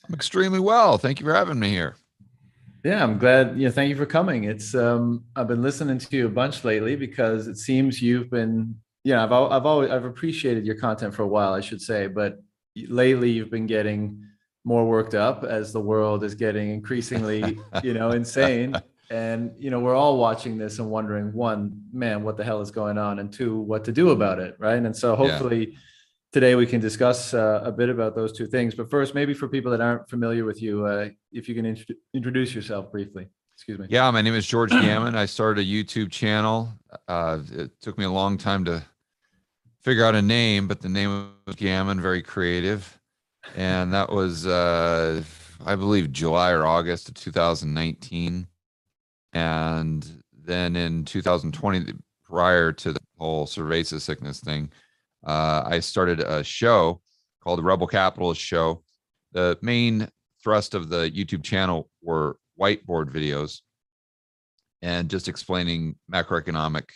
I'm extremely well. Thank you for having me here. Yeah, I'm glad. Thank you for coming. I've been listening to you a bunch lately because it seems you've been, I've appreciated your content for a while, I should say, but lately you've been getting more worked up as the world is getting increasingly, insane. And, we're all watching this and wondering, one, man, what the hell is going on? And two, what to do about it, right? And so Yeah. hopefully today we can discuss a bit about those two things. But first, maybe for people that aren't familiar with you, if you can introduce yourself briefly. Excuse me. Yeah. My name is George Gammon. I started a YouTube channel. It took me a long time to figure out a name, but the name was Gammon, very creative. And that was, I believe, July or August of 2019. And then in 2020, prior to the whole cerveza sickness thing, I started a show called the Rebel Capitalist Show. The main thrust of the YouTube channel were whiteboard videos and just explaining macroeconomic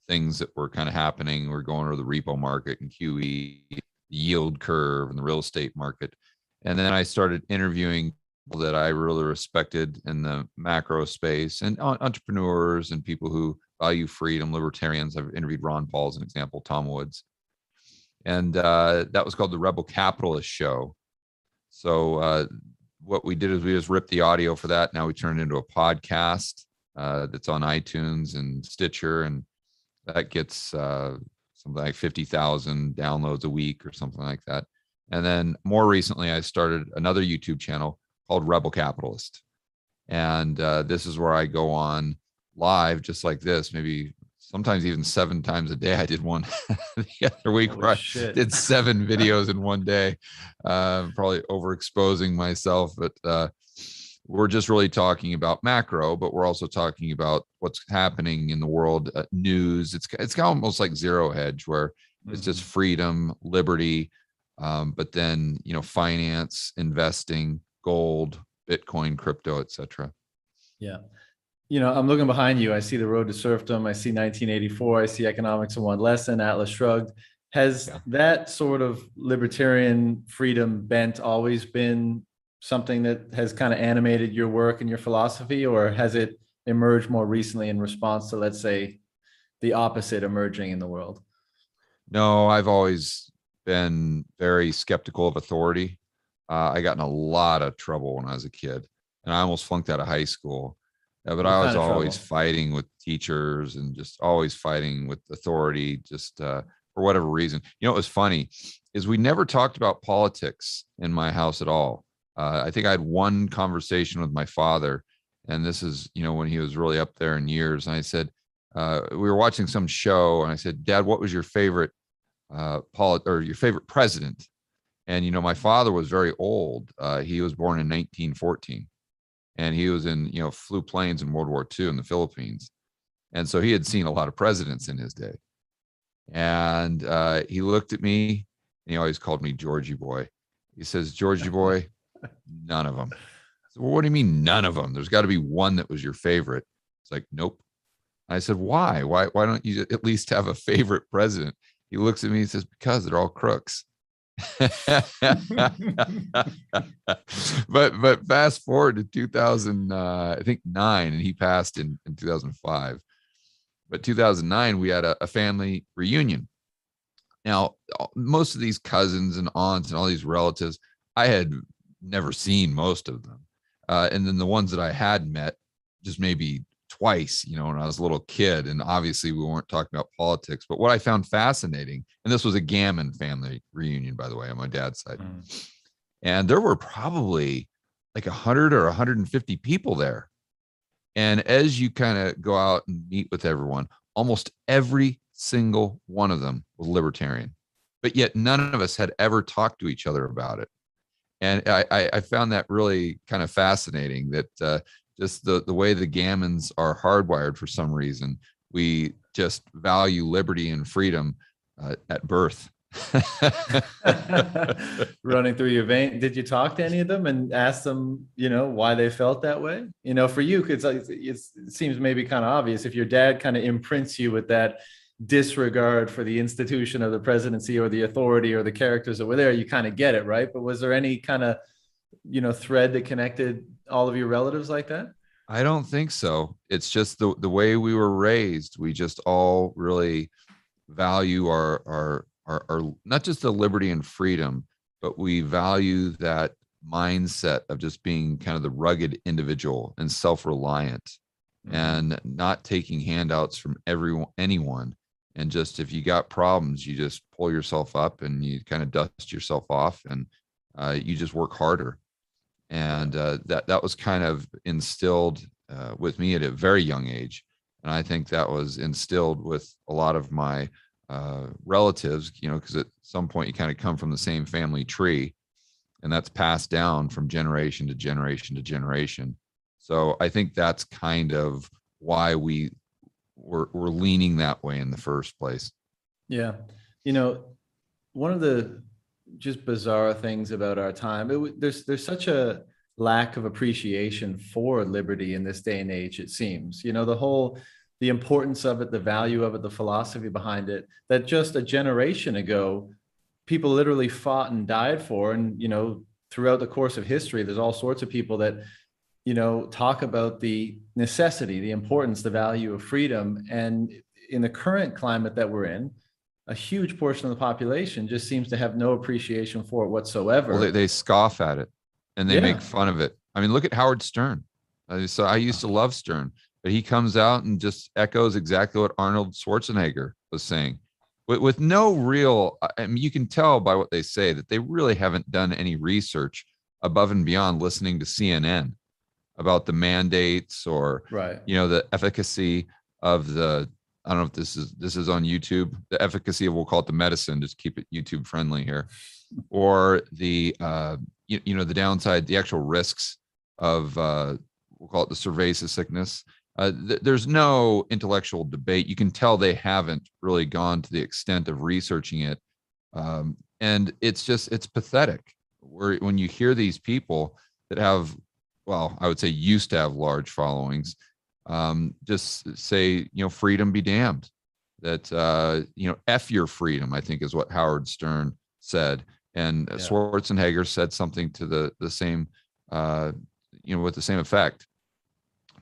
things that were kind of happening. We're going over the repo market and QE, the yield curve, and the real estate market. And then I started interviewing people that I really respected in the macro space and entrepreneurs and people who value freedom, libertarians. I've interviewed Ron Paul as an example, Tom Woods. And that was called the Rebel Capitalist Show. So what we did is we just ripped the audio for that. Now we turned it into a podcast that's on iTunes and Stitcher, and that gets something like 50,000 downloads a week or something like that. And then more recently, I started another YouTube channel called Rebel Capitalist. And this is where I go on live, just like this, maybe sometimes even 7 times a day. I did one the other week Holy where shit. I did 7 videos in one day, probably overexposing myself, but we're just really talking about macro, but we're also talking about what's happening in the world, news. It's almost like Zero Hedge, where it's just freedom, liberty, but then finance, investing, gold, Bitcoin, crypto, etc. Yeah. I'm looking behind you. I see The Road to Serfdom. I see 1984. I see Economics in One Lesson, Atlas Shrugged. Has Yeah. that sort of libertarian freedom bent always been something that has kind of animated your work and your philosophy, or has it emerged more recently in response to, let's say, the opposite emerging in the world? No, I've always been very skeptical of authority. I got in a lot of trouble when I was a kid, and I almost flunked out of high school. But What I was kind of always trouble? fighting with teachers and just always fighting with authority, just for whatever reason. What was funny is we never talked about politics in my house at all. I think I had one conversation with my father, and this is, when he was really up there in years. And I said, we were watching some show, and I said, Dad, what was your favorite or your favorite president? And my father was very old. He was born in 1914, and he was in flew planes in World War II in the Philippines, and so he had seen a lot of presidents in his day. And he looked at me, and he always called me Georgie boy. He says, Georgie boy, none of them. I said, well, what do you mean none of them? There's got to be one that was your favorite. It's like, nope. I said, why don't you at least have a favorite president? He looks at me and says, because they're all crooks. but fast forward to 2000, I think 9, and he passed in 2005. But 2009, we had a family reunion. Now, most of these cousins and aunts and all these relatives, I had never seen most of them. And then the ones that I had met, just maybe twice, when I was a little kid. And obviously, we weren't talking about politics. But what I found fascinating, and this was a Gammon family reunion, by the way, on my dad's side. And there were probably like 100 or 150 people there. And as you kind of go out and meet with everyone, almost every single one of them was libertarian, but yet none of us had ever talked to each other about it. And I found that really kind of fascinating, that just the way the Gammons are hardwired for some reason. We just value liberty and freedom at birth. Running through your vein. Did you talk to any of them and ask them, why they felt that way? For you, it seems maybe kind of obvious if your dad kind of imprints you with that disregard for the institution of the presidency or the authority or the characters that were there, you kind of get it, right? But was there any kind of thread that connected all of your relatives like that? I don't think so. It's just the way we were raised. We just all really value our not just the liberty and freedom, but we value that mindset of just being kind of the rugged individual and self-reliant, and not taking handouts from anyone. And just, if you got problems, you just pull yourself up and you kind of dust yourself off, and you just work harder. And that was kind of instilled with me at a very young age. And I think that was instilled with a lot of my relatives, because at some point you kind of come from the same family tree, and that's passed down from generation to generation to generation. So I think that's kind of why we're leaning that way in the first place. Yeah. One of the just bizarre things about our time, there's such a lack of appreciation for liberty in this day and age, it seems. The importance of it, the value of it, the philosophy behind it, that just a generation ago, people literally fought and died for. And, throughout the course of history, there's all sorts of people that, talk about the necessity, the importance, the value of freedom. And in the current climate that we're in, a huge portion of the population just seems to have no appreciation for it whatsoever. Well, they scoff at it and they make fun of it. I mean, look at Howard Stern. So I used to love Stern, but he comes out and just echoes exactly what Arnold Schwarzenegger was saying, with no real, I mean, you can tell by what they say that they really haven't done any research above and beyond listening to CNN about the mandates, or, the efficacy of I don't know if this is on YouTube, the efficacy of, we'll call it the medicine, just keep it YouTube friendly here, or the, the downside, the actual risks of, we'll call it the cerveza sickness. There's no intellectual debate. You can tell they haven't really gone to the extent of researching it. And it's pathetic when you hear these people that have, well, I would say used to have large followings, just say, freedom be damned, that, F your freedom, I think is what Howard Stern said. And Schwarzenegger said something to the same, with the same effect.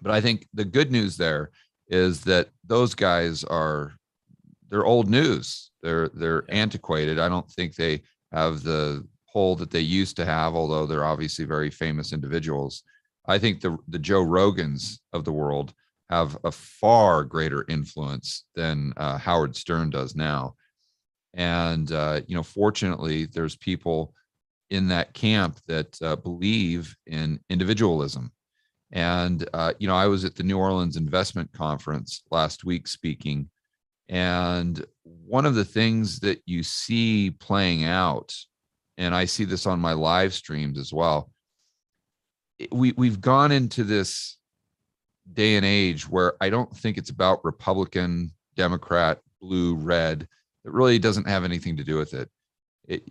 But I think the good news there is that those guys they're old news. They're antiquated. I don't think they have the pull that they used to have, although they're obviously very famous individuals. I think the Joe Rogans of the world have a far greater influence than Howard Stern does now. And, fortunately, there's people in that camp that believe in individualism. And, I was at the New Orleans Investment Conference last week speaking. And one of the things that you see playing out, and I see this on my live streams as well, we've gone into this day and age where I don't think it's about Republican, Democrat, blue, red. It really doesn't have anything to do with it.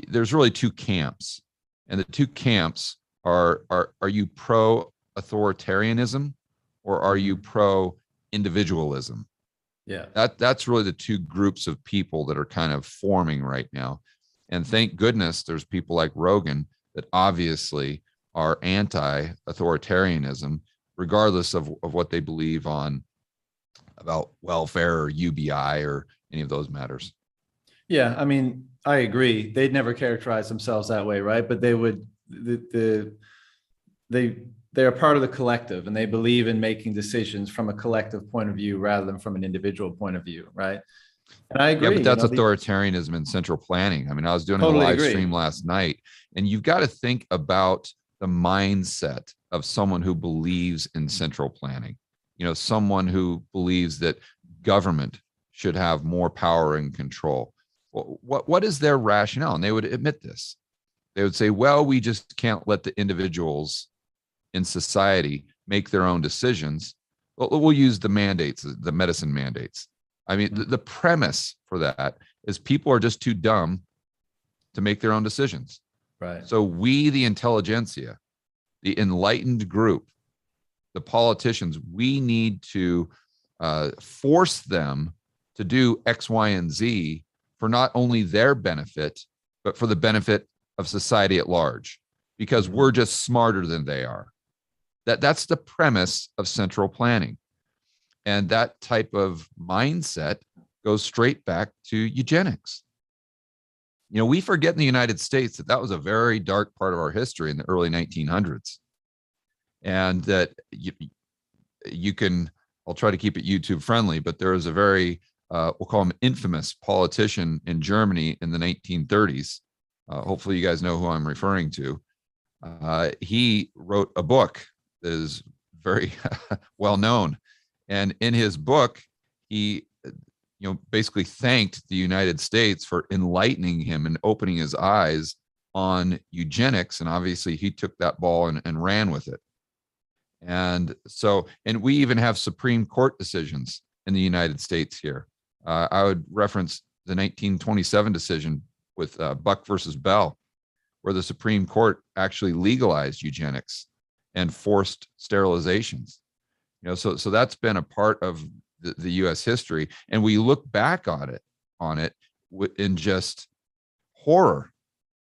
There's really two camps, and the two camps are you pro authoritarianism, or are you pro individualism? Yeah, that's really the two groups of people that are kind of forming right now. And thank goodness there's people like Rogan that obviously are anti-authoritarianism, regardless of what they believe on about welfare or UBI or any of those matters. Yeah, I mean, I agree. They'd never characterize themselves that way, right? But they would, they're part of the collective, and they believe in making decisions from a collective point of view rather than from an individual point of view, right? And I agree. Yeah, but that's authoritarianism and central planning. I mean, I was doing a live stream last night, and you've got to think about the mindset of someone who believes in central planning. Someone who believes that government should have more power and control. What is their rationale? And they would admit this. They would say, well, we just can't let the individuals in society make their own decisions. Well, we'll use the mandates, the medicine mandates. I mean, the premise for that is people are just too dumb to make their own decisions. Right. So we, the intelligentsia, the enlightened group, the politicians, we need to force them to do X, Y, and Z for not only their benefit, but for the benefit of society at large. because we're just smarter than they are. That's the premise of central planning. And that type of mindset goes straight back to eugenics. We forget in the United States that that was a very dark part of our history in the early 1900s. And that you can, I'll try to keep it YouTube friendly, but there was a very, we'll call him infamous politician in Germany in the 1930s. Hopefully you guys know who I'm referring to. He wrote a book that is very well known. And in his book, he basically thanked the United States for enlightening him and opening his eyes on eugenics. And obviously he took that ball and ran with it. And we even have Supreme Court decisions in the United States here. I would reference the 1927 decision with Buck versus Bell, where the Supreme Court actually legalized eugenics and forced sterilizations. So that's been a part of the U.S. history, and we look back on it in just horror.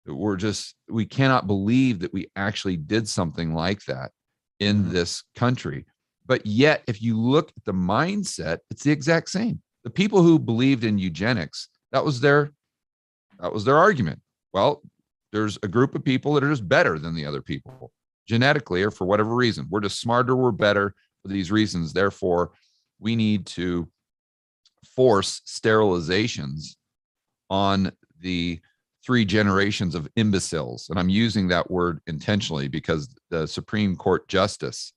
We cannot believe that we actually did something like that in this country. But yet, if you look at the mindset, it's the exact same. The people who believed in eugenics, that was their argument. Well, there's a group of people that are just better than the other people genetically, or for whatever reason. We're just smarter, we're better for these reasons. Therefore, we need to force sterilizations on the 3 generations of imbeciles. And I'm using that word intentionally because the Supreme Court justice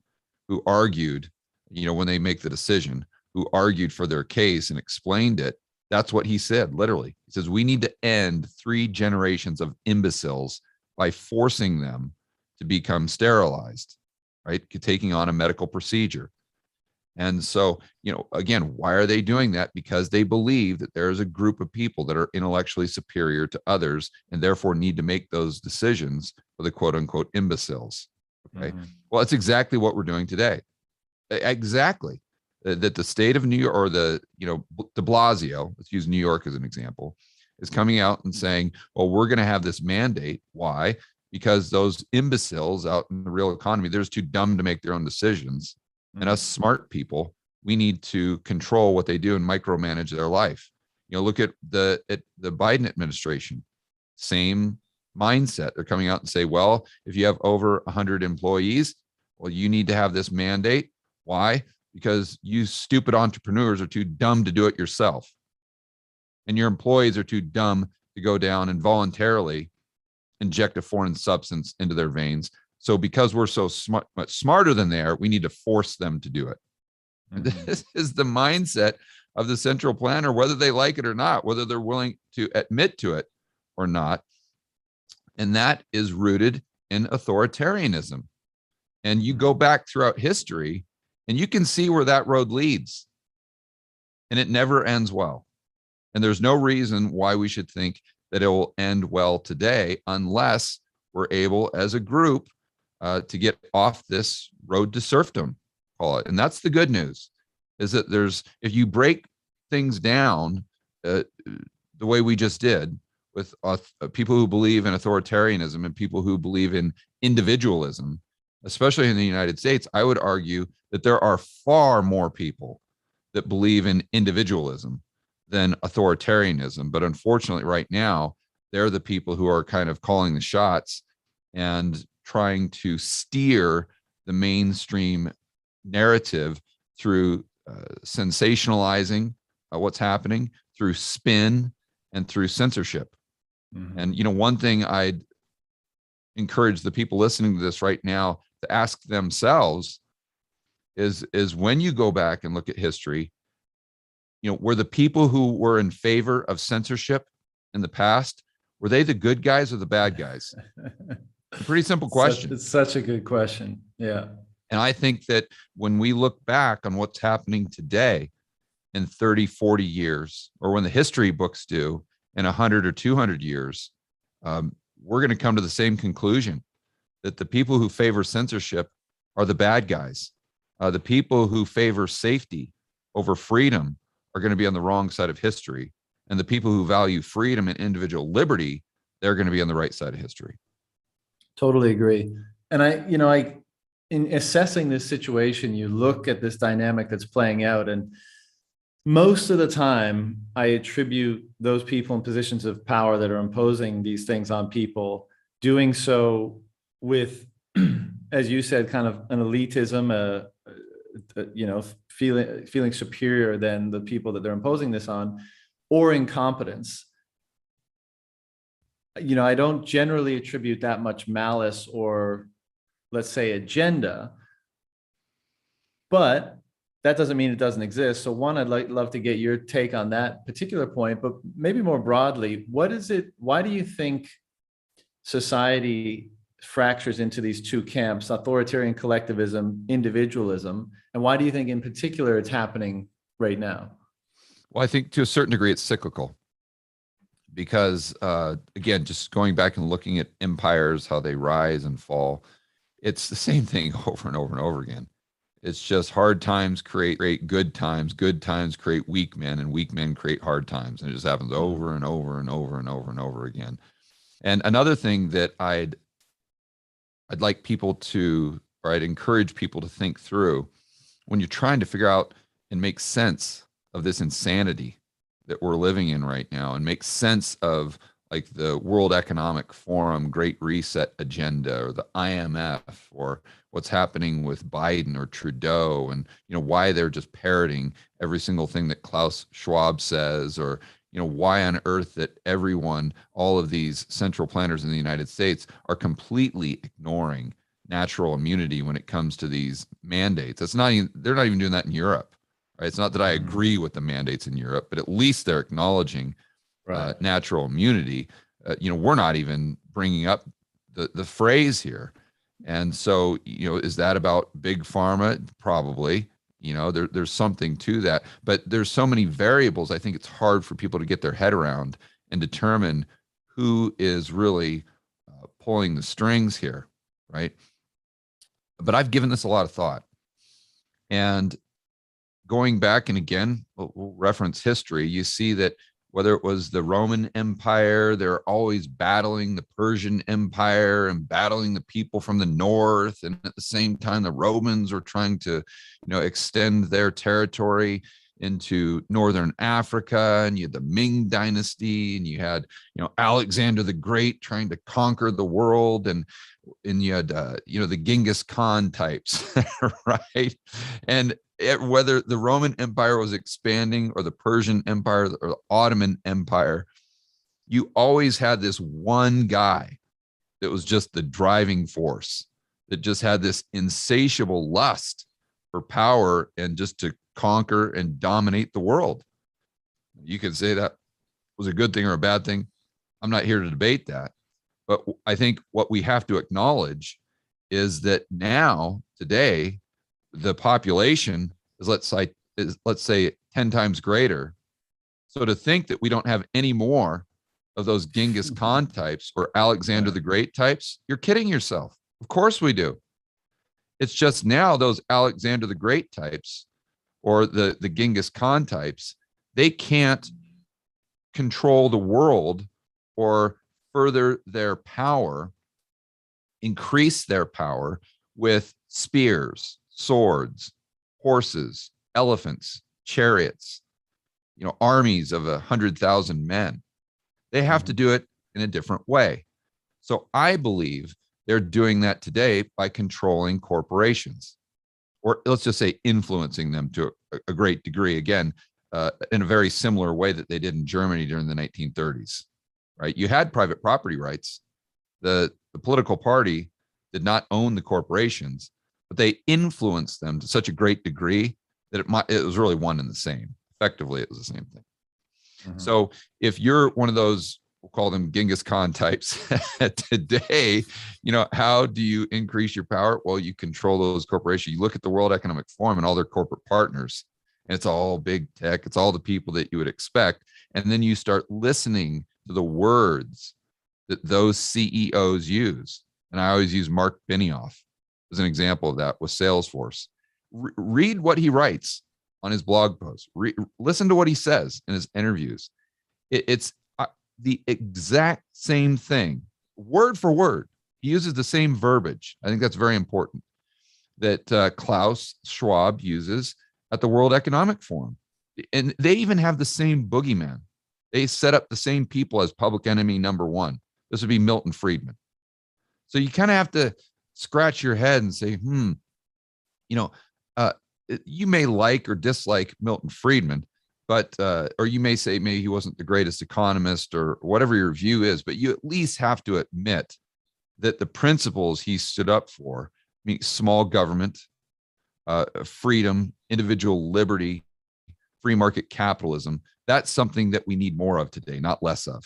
who argued, when they make the decision, who argued for their case and explained it, that's what he said, literally. He says, we need to end 3 generations of imbeciles by forcing them to become sterilized, right? Taking on a medical procedure. And so, again, why are they doing that? Because they believe that there is a group of people that are intellectually superior to others and therefore need to make those decisions for the quote unquote imbeciles. Okay. Well, it's exactly what we're doing today. Exactly. That the state of New York, or de Blasio, let's use New York as an example, is coming out and saying, well, we're going to have this mandate. Why? Because those imbeciles out in the real economy, they're just too dumb to make their own decisions. And us smart people, we need to control what they do and micromanage their life. Look at the Biden administration, same mindset. They're coming out and say, well, if you have over 100 employees, well, you need to have this mandate. Why? Because you stupid entrepreneurs are too dumb to do it yourself. And your employees are too dumb to go down and voluntarily inject a foreign substance into their veins. So because we're so much smarter than they are, we need to force them to do it. This is the mindset of the central planner, whether they like it or not, whether they're willing to admit to it or not. And that is rooted in authoritarianism. And you go back throughout history and you can see where that road leads. And it never ends well. And there's no reason why we should think that it will end well today unless we're able as a group to get off this road to serfdom, call it. And that's the good news, is that if you break things down the way we just did with people who believe in authoritarianism and people who believe in individualism, especially in the United States, I would argue that there are far more people that believe in individualism than authoritarianism. But unfortunately, right now, they're the people who are kind of calling the shots and trying to steer the mainstream narrative through sensationalizing what's happening, through spin, and through censorship. And one thing I'd encourage the people listening to this right now to ask themselves is when you go back and look at history, were the people who were in favor of censorship in the past, were they the good guys or the bad guys? A pretty simple question. It's such a good question. Yeah. And I think that when we look back on what's happening today in 30, 40 years, or when the history books do in 100 or 200 years, we're going to come to the same conclusion, that the people who favor censorship are the bad guys. The people who favor safety over freedom are going to be on the wrong side of history. And the people who value freedom and individual liberty, they're going to be on the right side of history. Totally agree. And in assessing this situation, you look at this dynamic that's playing out, and most of the time, I attribute those people in positions of power that are imposing these things on people doing so with, as you said, kind of an elitism, feeling superior than the people that they're imposing this on, or incompetence. I don't generally attribute that much malice or, let's say, agenda, but that doesn't mean it doesn't exist. So one, love to get your take on that particular point, but maybe more broadly, why do you think society fractures into these two camps, authoritarian collectivism, individualism, and why do you think in particular it's happening right now? Well, I think to a certain degree it's cyclical because, again, just going back and looking at empires, how they rise and fall, it's the same thing over and over and over again. It's just hard times create good times create weak men, and weak men create hard times. And it just happens over and over and over and over and over again. And another thing that I'd like people to, or I'd encourage people to think through when you're trying to figure out and make sense of this insanity that we're living in right now, and make sense of like the World Economic Forum Great Reset agenda, or the IMF, or what's happening with Biden or Trudeau, and why they're just parroting every single thing that Klaus Schwab says, or why on earth that everyone, all of these central planners in the United States are completely ignoring natural immunity when it comes to these mandates. They're not even doing that in Europe, right? It's not that I agree with the mandates in Europe, but at least they're acknowledging natural immunity. We're not even bringing up the phrase here. And so, is that about big pharma? Probably. There's something to that, but there's so many variables. I think it's hard for people to get their head around and determine who is really pulling the strings here, right? But I've given this a lot of thought, and going back, and again, we'll reference history. You see that whether it was the Roman Empire, they're always battling the Persian Empire and battling the people from the north. And at the same time, the Romans were trying to, extend their territory into northern Africa. And you had the Ming Dynasty, and you had, Alexander the Great trying to conquer the world. And you had, the Genghis Khan types, right? And whether the Roman Empire was expanding, or the Persian Empire, or the Ottoman Empire, you always had this one guy that was just the driving force, that just had this insatiable lust for power and just to conquer and dominate the world. You could say that was a good thing or a bad thing. I'm not here to debate that. But I think what we have to acknowledge is that now, today, the population is, let's say 10 times greater. So to think that we don't have any more of those Genghis Khan types or Alexander the Great types, you're kidding yourself. Of course we do. It's just now those Alexander the Great types, or the Genghis Khan types, they can't control the world or further their power, increase their power with spears, swords, horses, elephants, chariots, armies of 100,000 men. They have to do it in a different way. So I believe they're doing that today by controlling corporations, or let's just say influencing them to a great degree, again, in a very similar way that they did in Germany during the 1930s, right? You had private property rights. The political party did not own the corporations, but they influenced them to such a great degree that it was really one and the same. Effectively, it was the same thing. So if you're one of those, we'll call them Genghis Khan types today, how do you increase your power? Well, you control those corporations. You look at the World Economic Forum and all their corporate partners, and it's all big tech. It's all the people that you would expect. And then you start listening to the words that those CEOs use. And I always use Mark Benioff as an example of that with Salesforce. Read what he writes on his blog posts. Listen to what he says in his interviews. It's the exact same thing, word for word. he uses the same verbiage. I think that's very important, that Klaus Schwab uses at the World Economic Forum. And they even have the same boogeyman. They set up the same people as public enemy number one. This would be Milton Friedman. So you kind of have to scratch your head and say, you know, you may like or dislike Milton Friedman, but or you may say maybe he wasn't the greatest economist or whatever your view is, but you at least have to admit that the principles he stood up for, I mean, small government, freedom, individual liberty, free market capitalism, that's something that we need more of today, not less of.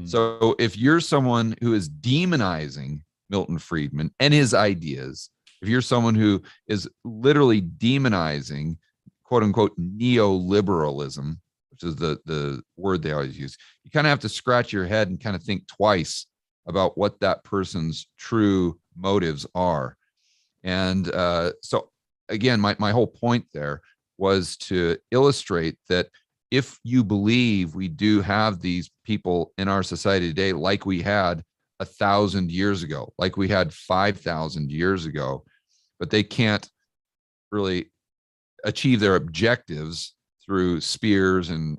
So if you're someone who is demonizing Milton Friedman and his ideas, if you're someone who is literally demonizing quote unquote neoliberalism, which is the word they always use, you kind of have to scratch your head and kind of think twice about what that person's true motives are. And so again, my whole point there was to illustrate that if you believe we do have these people in our society today, like we had 1,000 years ago, like we had 5,000 years ago, but they can't really achieve their objectives through spears and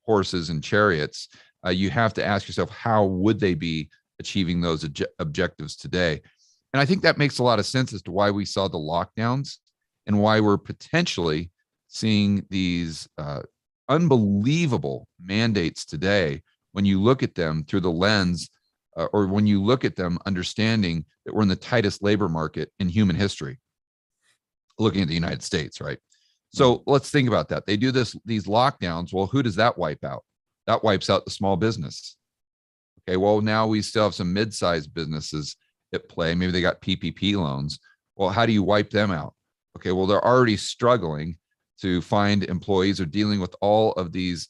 horses and chariots, you have to ask yourself, how would they be achieving those objectives today? And I think that makes a lot of sense as to why we saw the lockdowns and why we're potentially seeing these unbelievable mandates today when you look at them through the lens or when you look at them understanding that we're in the tightest labor market in human history, looking at the United States, right? So let's think about that. They do these lockdowns. Well, who does that wipe out? That wipes out the small business. Okay, well, now we still have some mid-sized businesses at play. Maybe they got PPP loans. Well, how do you wipe them out? Okay, well, they're already struggling to find employees, or dealing with all of these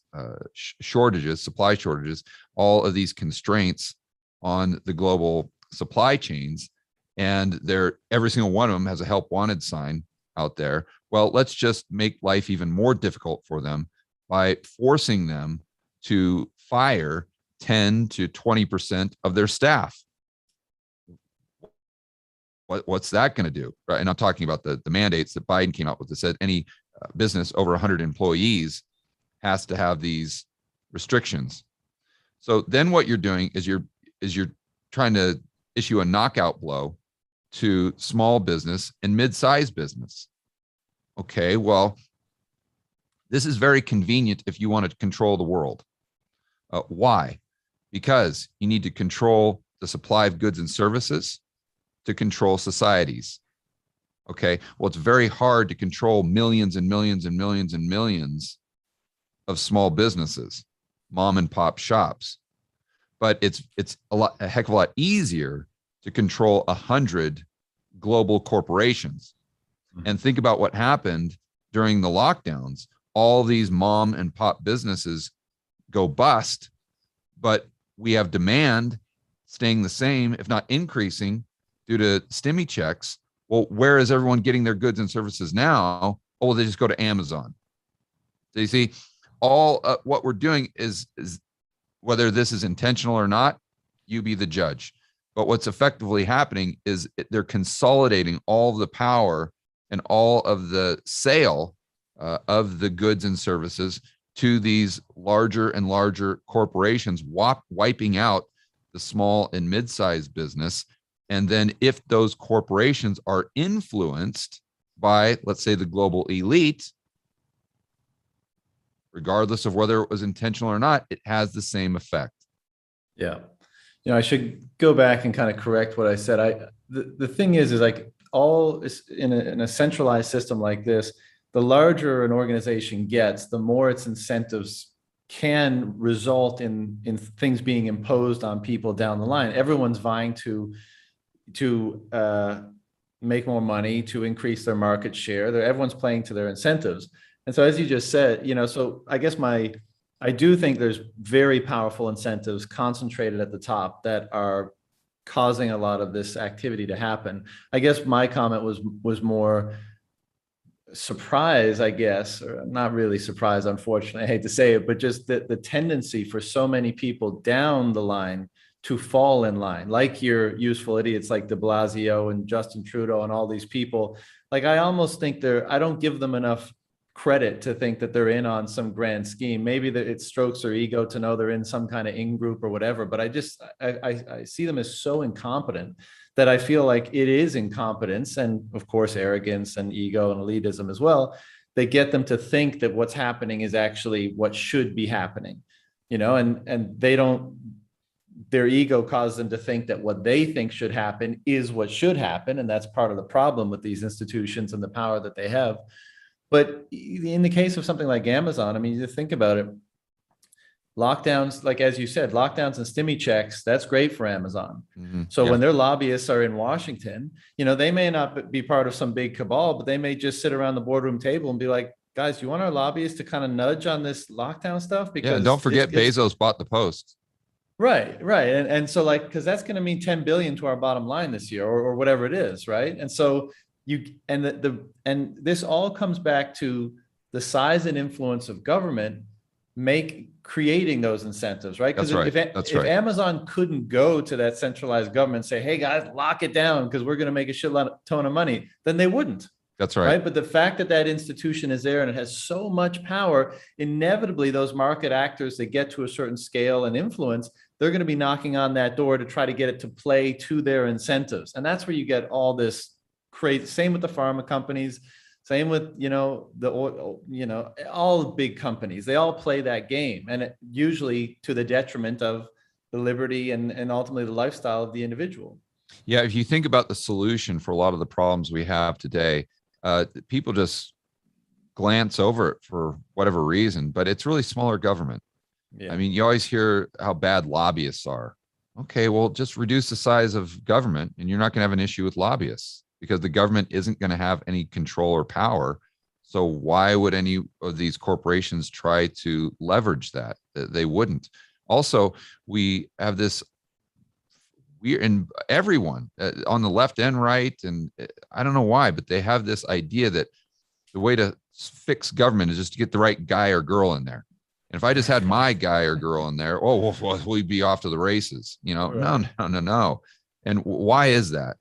shortages, supply shortages, all of these constraints on the global supply chains. And every single one of them has a help wanted sign out there. Well, let's just make life even more difficult for them by forcing them to fire 10 to 20% of their staff. What's that going to do? Right. And I'm talking about the mandates that Biden came out with that said any business over 100 employees has to have these restrictions. So then what you're doing is you're trying to issue a knockout blow to small business and mid-sized business. Okay, well, this is very convenient if you want to control the world. Why? Because you need to control the supply of goods and services to control societies. Okay, well, it's very hard to control millions and millions and millions and millions of small businesses, mom and pop shops. But it's a heck of a lot easier to control 100 global corporations. And think about what happened during the lockdowns. All these mom and pop businesses go bust, but we have demand staying the same, if not increasing, due to stimmy checks. Well, where is everyone getting their goods and services now? Oh, well, they just go to Amazon. So you see, all what we're doing is whether this is intentional or not, you be the judge. But what's effectively happening is they're consolidating all of the power and all of the sale of the goods and services to these larger and larger corporations, wiping out the small and mid-sized business. And then if those corporations are influenced by, let's say, the global elite, regardless of whether it was intentional or not, it has the same effect. Yeah. You know, I should go back and kind of correct what I said. The thing is like all in a centralized system like this, the larger an organization gets, the more its incentives can result in things being imposed on people down the line. Everyone's vying to make more money, to increase their market share. Everyone's playing to their incentives. And so, as you just said, you know, so I guess I do think there's very powerful incentives concentrated at the top that are causing a lot of this activity to happen. I guess my comment was more surprise, I guess, or not really surprise, unfortunately, I hate to say it, but just the tendency for so many people down the line to fall in line, like your useful idiots like de Blasio and Justin Trudeau and all these people. Like, I almost think I don't give them enough credit to think that they're in on some grand scheme. Maybe that it strokes their ego to know they're in some kind of in-group or whatever, but I see them as so incompetent that I feel like it is incompetence, and of course arrogance and ego and elitism as well. They get them to think that what's happening is actually what should be happening, and they don't, their ego causes them to think that what they think should happen is what should happen. And that's part of the problem with these institutions and the power that they have. But in the case of something like Amazon, I mean, you think about it, lockdowns, like, as you said, lockdowns and stimmy checks, that's great for Amazon. Mm-hmm. So when their lobbyists are in Washington, they may not be part of some big cabal, but they may just sit around the boardroom table and be like, guys, you want our lobbyists to kind of nudge on this lockdown stuff? Because don't forget Bezos bought the Post. Right. And so, like, because that's going to mean 10 billion to our bottom line this year, or whatever it is, right? And so and this all comes back to the size and influence of government creating those incentives, right? Because if Amazon couldn't go to that centralized government and say, hey guys, lock it down because we're going to make a ton of money, then they wouldn't. That's right. But the fact that institution is there and it has so much power, inevitably those market actors that get to a certain scale and influence, they're going to be knocking on that door to try to get it to play to their incentives. And that's where you get all this crazy. Same with the pharma companies, same with, all big companies, they all play that game, and usually to the detriment of the liberty and ultimately the lifestyle of the individual. Yeah. If you think about the solution for a lot of the problems we have today, people just glance over it for whatever reason, but it's really smaller government. Yeah. I mean, you always hear how bad lobbyists are. Okay, well, just reduce the size of government and you're not going to have an issue with lobbyists, because the government isn't going to have any control or power. So why would any of these corporations try to leverage that? They wouldn't. Also, we have this, and everyone on the left and right, and I don't know why, but they have this idea that the way to fix government is just to get the right guy or girl in there. And if I just had my guy or girl in there, we'd be off to the races. Right. No. And why is that?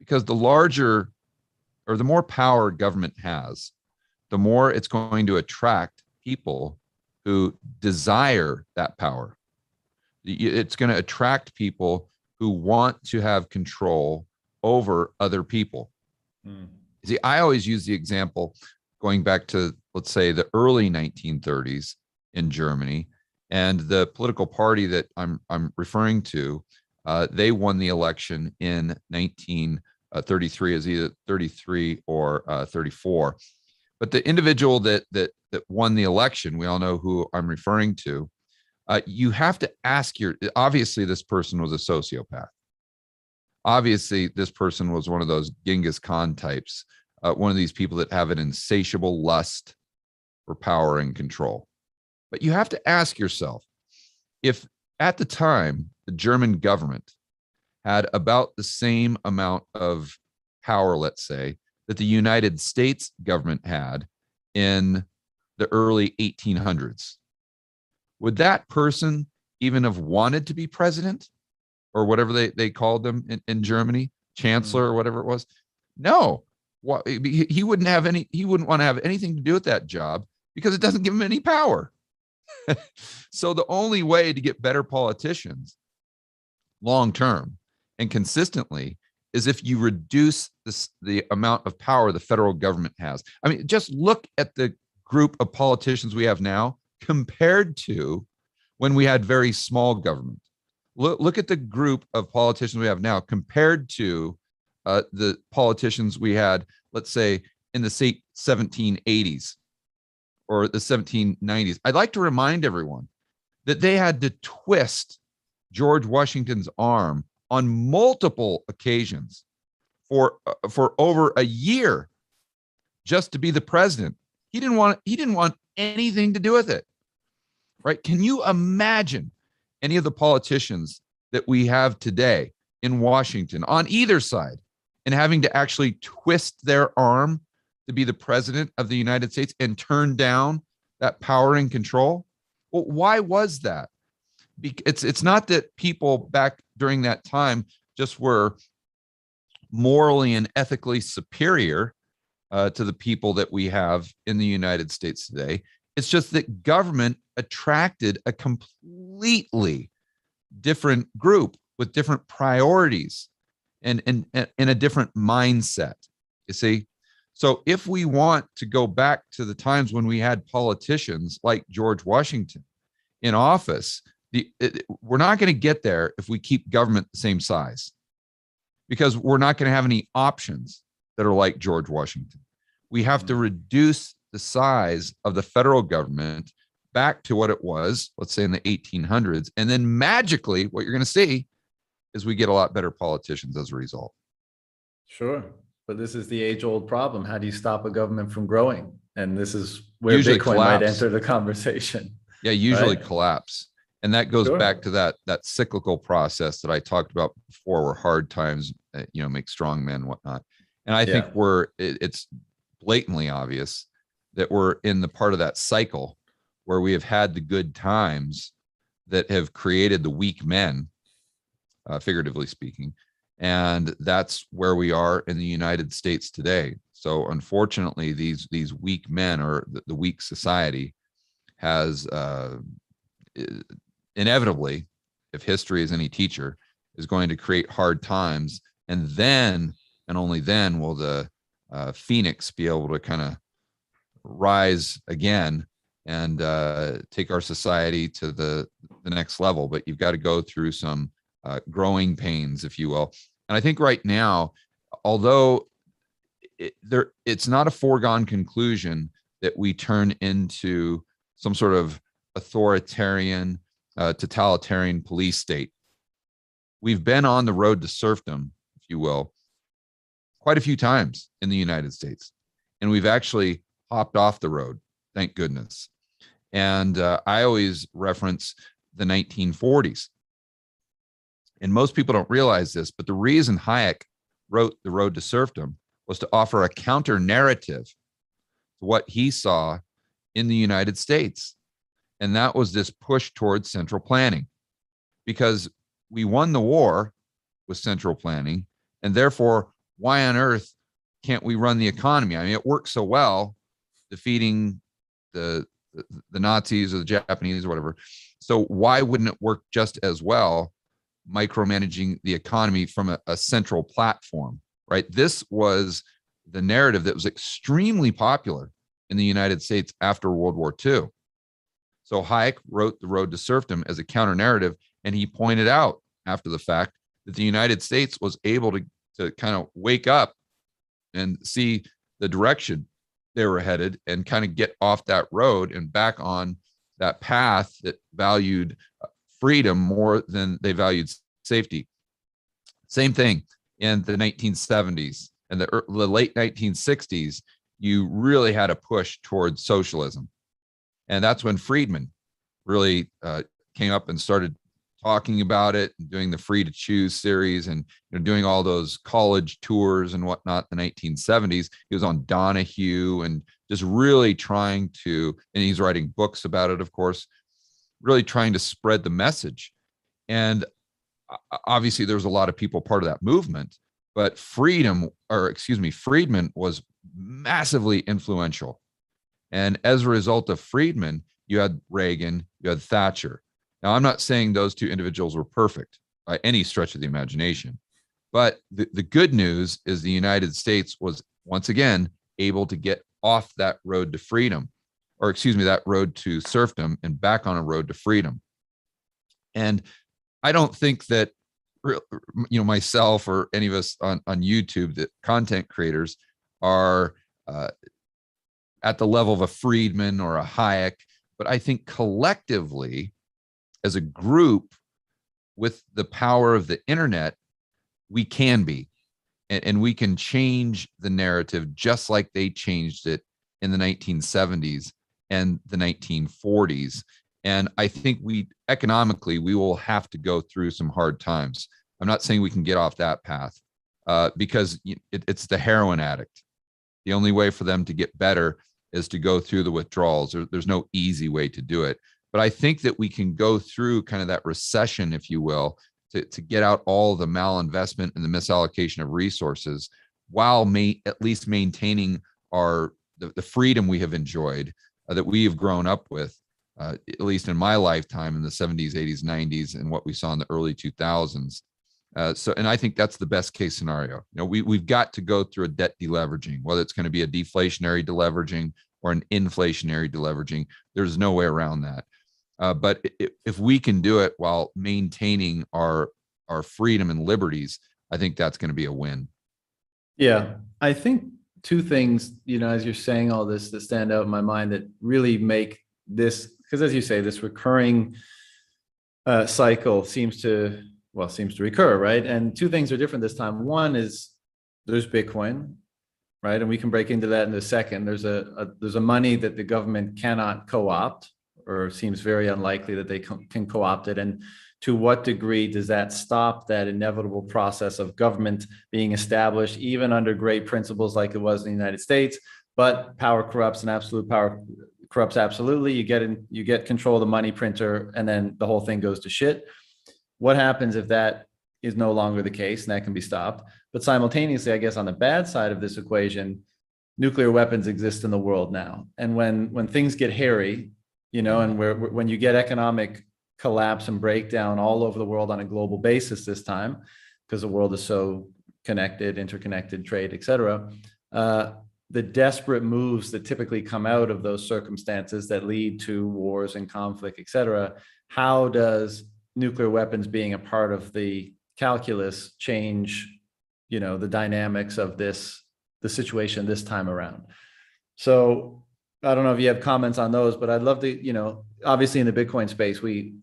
Because the larger or the more power government has, the more it's going to attract people who desire that power. It's going to attract people who want to have control over other people. See, I always use the example going back to, let's say, the early 1930s in Germany, and the political party that I'm referring to, they won the election in 1933, as either 33 or 34. But the individual that won the election, we all know who I'm referring to. You have to ask obviously this person was a sociopath. Obviously this person was one of those Genghis Khan types, one of these people that have an insatiable lust for power and control. But you have to ask yourself, if at the time the German government had about the same amount of power, let's say, that the United States government had in the early 1800s, would that person even have wanted to be president, or whatever they called them in Germany, chancellor or whatever it was? No. He wouldn't want to have anything to do with that job because it doesn't give him any power. So the only way to get better politicians long term and consistently is if you reduce the amount of power the federal government has. I mean, just look at the group of politicians we have now compared to when we had very small government. Look at the group of politicians we have now compared to the politicians we had, let's say, in the 1780s or the 1790s. I'd like to remind everyone that they had to twist George Washington's arm on multiple occasions for over a year just to be the president. He didn't want anything to do with it. Right? Can you imagine any of the politicians that we have today in Washington on either side and having to actually twist their arm to be the president of the United States and turn down that power and control? Well, why was that? it's not that people back during that time just were morally and ethically superior to the people that we have in the United States today. It's just that government attracted a completely different group with different priorities and a different mindset. You see? So if we want to go back to the times when we had politicians like George Washington in office, we're not going to get there if we keep government the same size, because we're not going to have any options that are like George Washington. We have to reduce the size of the federal government back to what it was, let's say in the 1800s. And then magically, what you're going to see is we get a lot better politicians as a result. Sure. But this is the age-old problem. How do you stop a government from growing? And this is where Usually Bitcoin collapse. might enter the conversation. Yeah, usually right? collapse. And that goes Sure. back to that cyclical process that I talked about before, where hard times, make strong men and whatnot. And I think it's blatantly obvious that we're in the part of that cycle where we have had the good times that have created the weak men, figuratively speaking. And that's where we are in the United States today. So unfortunately, these weak men, or the weak society, has inevitably, if history is any teacher, is going to create hard times. And then, and only then, will the phoenix be able to kind of rise again and take our society to the next level. But you've got to go through some growing pains, if you will. And I think right now, although it's not a foregone conclusion that we turn into some sort of authoritarian, totalitarian police state. We've been on the road to serfdom, if you will, quite a few times in the United States. And we've actually hopped off the road, thank goodness. And I always reference the 1940s. And most people don't realize this, but the reason Hayek wrote The Road to Serfdom was to offer a counter narrative to what he saw in the United States. And that was this push towards central planning, because we won the war with central planning. And therefore, why on earth can't we run the economy? I mean, it worked so well defeating the Nazis or the Japanese or whatever. So why wouldn't it work just as well micromanaging the economy from a central platform, right? This was the narrative that was extremely popular in the United States after World War II. So Hayek wrote The Road to Serfdom as a counter narrative, and he pointed out after the fact that the United States was able to kind of wake up and see the direction they were headed and kind of get off that road and back on that path that valued freedom more than they valued safety. Same thing in the 1970s and the late 1960s. You really had a push towards socialism. And that's when Friedman really came up and started talking about it, and doing the Free to Choose series, and doing all those college tours and whatnot in the 1970s. He was on Donahue and just really trying to, and he's writing books about it, of course, really trying to spread the message. And obviously there was a lot of people part of that movement, but Friedman was massively influential. And as a result of Friedman, you had Reagan, you had Thatcher. Now, I'm not saying those two individuals were perfect by any stretch of the imagination, but the good news is the United States was once again able to get off that road to freedom, that road to serfdom, and back on a road to freedom. And I don't think that, myself or any of us on YouTube, that content creators are at the level of a Friedman or a Hayek, but I think collectively, as a group, with the power of the internet, we can be, and we can change the narrative just like they changed it in the 1970s and the 1940s. And I think economically, we will have to go through some hard times. I'm not saying we can get off that path because it's the heroin addict. The only way for them to get better is to go through the withdrawals. There's no easy way to do it. But I think that we can go through kind of that recession, if you will, to get out all the malinvestment and the misallocation of resources while at least maintaining the freedom we have enjoyed, that we have grown up with, at least in my lifetime in the 70s, 80s, 90s, and what we saw in the early 2000s. And I think that's the best case scenario. We've got to go through a debt deleveraging, whether it's going to be a deflationary deleveraging or an inflationary deleveraging. There's no way around that. But if we can do it while maintaining our freedom and liberties, I think that's going to be a win. Yeah, I think two things, as you're saying all this, that stand out in my mind that really make this, because as you say, this recurring cycle seems to recur, right? And two things are different this time. One is there's Bitcoin, right? And we can break into that in a second. There's a money that the government cannot co-opt, or seems very unlikely that they can co-opt it. And to what degree does that stop that inevitable process of government being established, even under great principles like it was in the United States? But power corrupts, and absolute power corrupts absolutely. You get control of the money printer, and then the whole thing goes to shit. What happens if that is no longer the case, and that can be stopped? But simultaneously, I guess on the bad side of this equation, nuclear weapons exist in the world now. And when things get hairy, and when you get economic collapse and breakdown all over the world on a global basis this time, because the world is so connected, interconnected, trade, et cetera, the desperate moves that typically come out of those circumstances that lead to wars and conflict, et cetera, how does nuclear weapons being a part of the calculus change, the dynamics of the situation this time around? So I don't know if you have comments on those, but I'd love to, obviously in the Bitcoin space, we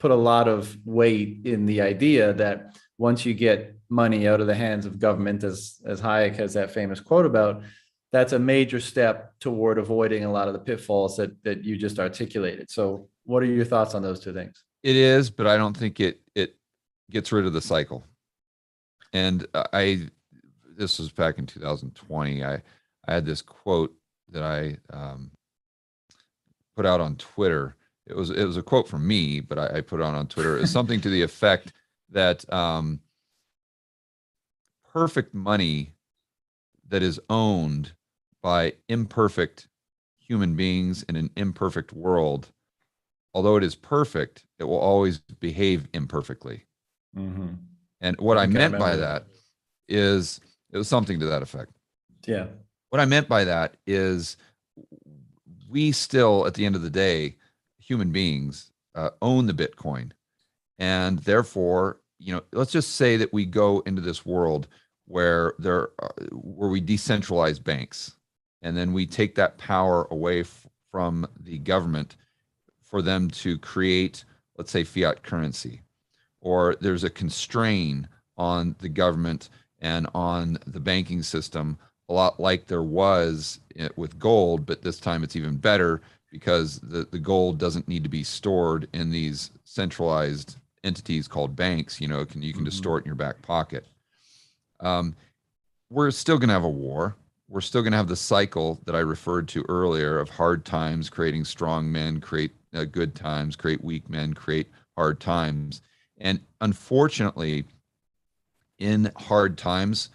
put a lot of weight in the idea that once you get money out of the hands of government, as Hayek has that famous quote about, that's a major step toward avoiding a lot of the pitfalls that you just articulated. So what are your thoughts on those two things? It is, but I don't think it gets rid of the cycle. And this was back in 2020. I had this quote that I put out on Twitter. It was a quote from me, but I put it on Twitter. It's something to the effect that perfect money that is owned by imperfect human beings in an imperfect world, although it is perfect, it will always behave imperfectly. Mm-hmm. And what I meant by that is, it was something to that effect. Yeah. What I meant by that is, we still, at the end of the day, human beings own the Bitcoin. And therefore, let's just say that we go into this world where we decentralize banks, and then we take that power away from the government for them to create, let's say, fiat currency, or there's a constraint on the government and on the banking system, a lot like there was with gold, but this time it's even better because the gold doesn't need to be stored in these centralized entities called banks. You can just store it in your back pocket. We're still going to have a war. We're still going to have the cycle that I referred to earlier of hard times creating strong men, create good times, create weak men, create hard times. And unfortunately, in hard times,